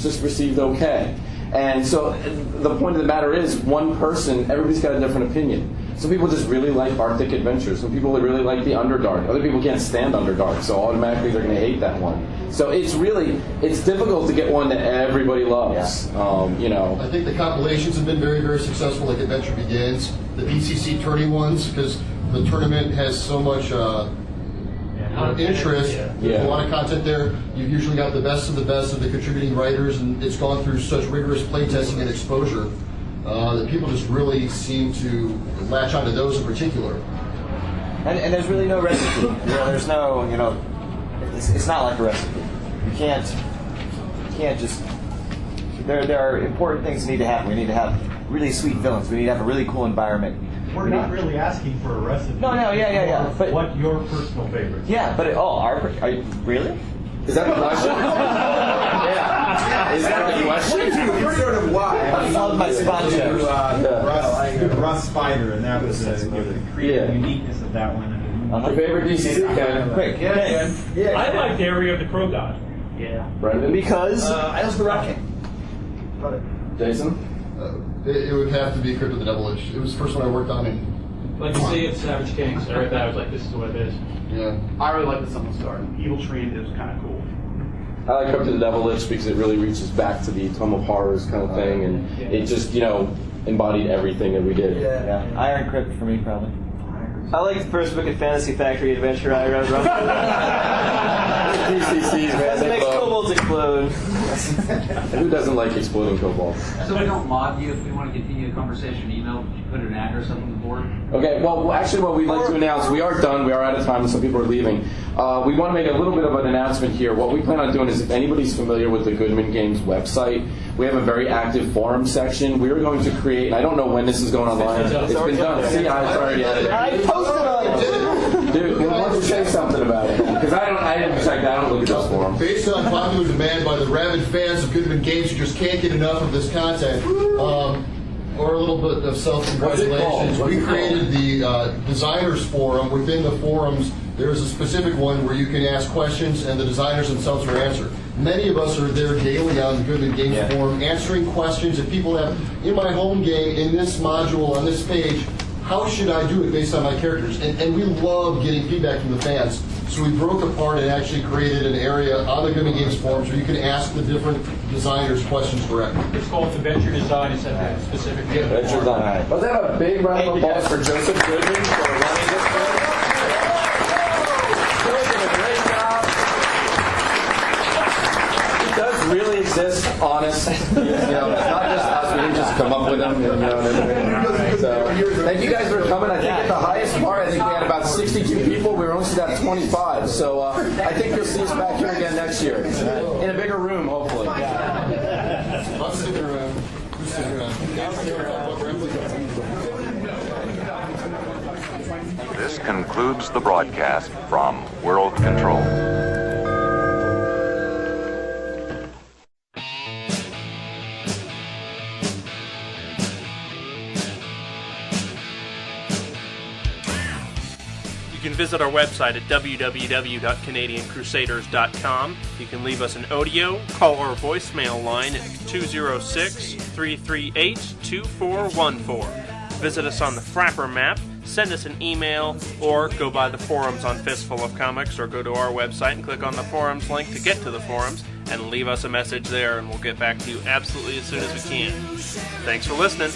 just received okay. And so the point of the matter is, one person, everybody's got a different opinion. Some people just really like Arctic Adventures. Some people really like the Underdark. Other people can't stand Underdark, so automatically they're going to hate that one. So it's difficult to get one that everybody loves. I think the compilations have been very, very successful, like Adventure Begins, the DCC tourney ones, because the tournament has so much interest. There's a lot of content there. You've usually got the best of the contributing writers, and it's gone through such rigorous playtesting and exposure that people just really seem to latch onto those in particular. And there's really no recipe. There's no, it's not like a recipe. You can't just. There are important things that need to happen. We need to have really sweet villains. We need to have a really cool environment. We're not really asking for a recipe. No, yeah. But what your personal favorites? Yeah, but are you really? Is that the question? Yeah. Is that the question? It's sort of why. I love my spot jokes. Russ Spider, and that was the creative uniqueness of that one. Your favorite DCC, Ken? Quick. Yeah. I like the area of the Crow God. Yeah. Brendan? Because? I also the Rock King. Love it. Jason? It would have to be Crypt of the Devilish. It was the first one I worked on. Like the Sea of Savage Kings. I read that. I was like, this is what it is. Yeah. I really like the Summon's Garden. Evil Tree is kind of cool. I like Crypt of the Devilish because it really reaches back to the Tome of Horrors kind of thing, and it just, embodied everything that we did. Yeah. Iron Crypt for me, probably. I like the first book of Fantasy Factory adventure I wrote. DCCs, man. It makes kobolds explode. Who doesn't like exploding kobolds? So we don't mod you if we want to continue the conversation. Email, you put an address up on the board. Okay, well, actually, what we'd like to announce, we are done. We are out of time, and some people are leaving. We want to make a little bit of an announcement here. What we plan on doing is, if anybody's familiar with the Goodman Games website, we have a very active forum section. We are going to create, and I don't know when this is going online. It's been done. See, I already had it. I posted on it. Dude, why don't you say something about it? Because I don't look at those forums. Based on popular demand by the rabid fans of Goodman Games who just can't get enough of this content, or a little bit of self-congratulations, we created the Designers Forum. Within the forums, there's a specific one where you can ask questions and the designers themselves will answer. Many of us are there daily on the Goodman Games forum answering questions that people have. In my home game, in this module, on this page, how should I do it based on my characters? And we love getting feedback from the fans. So we broke apart and actually created an area on the Goodman Games forums where you can ask the different designers questions directly. It's called Adventure Design. It's at specific. Adventure Design. Let's have a big round of applause for Joseph Goodman for running this thing. Doing a great job. He does really exist, honest. It's not just us. We didn't just come up with him. So, thank you guys for coming. I think at the highest part, I think we had about 62 people. We were only at 25. So I think you'll see us back here again next year in a bigger room, hopefully. I'm sticking around. Who's sticking around? This concludes the broadcast from World Control. You can visit our website at www.canadiancrusaders.com. You can leave us an audio, call our voicemail line at 206-338-2414. Visit us on the Frapper map, send us an email, or go by the forums on Fistful of Comics, or go to our website and click on the forums link to get to the forums, and leave us a message there, and we'll get back to you absolutely as soon as we can. Thanks for listening.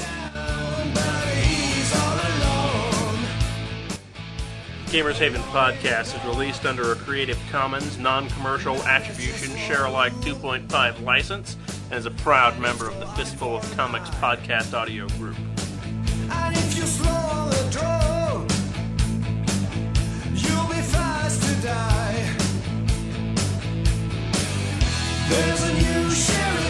Gamers Haven Podcast is released under a Creative Commons non-commercial attribution share-alike 2.5 license and is a proud member of the Fistful of Comics podcast audio group. And if you slow on the draw, you'll be fast to die. There's a new sheriff.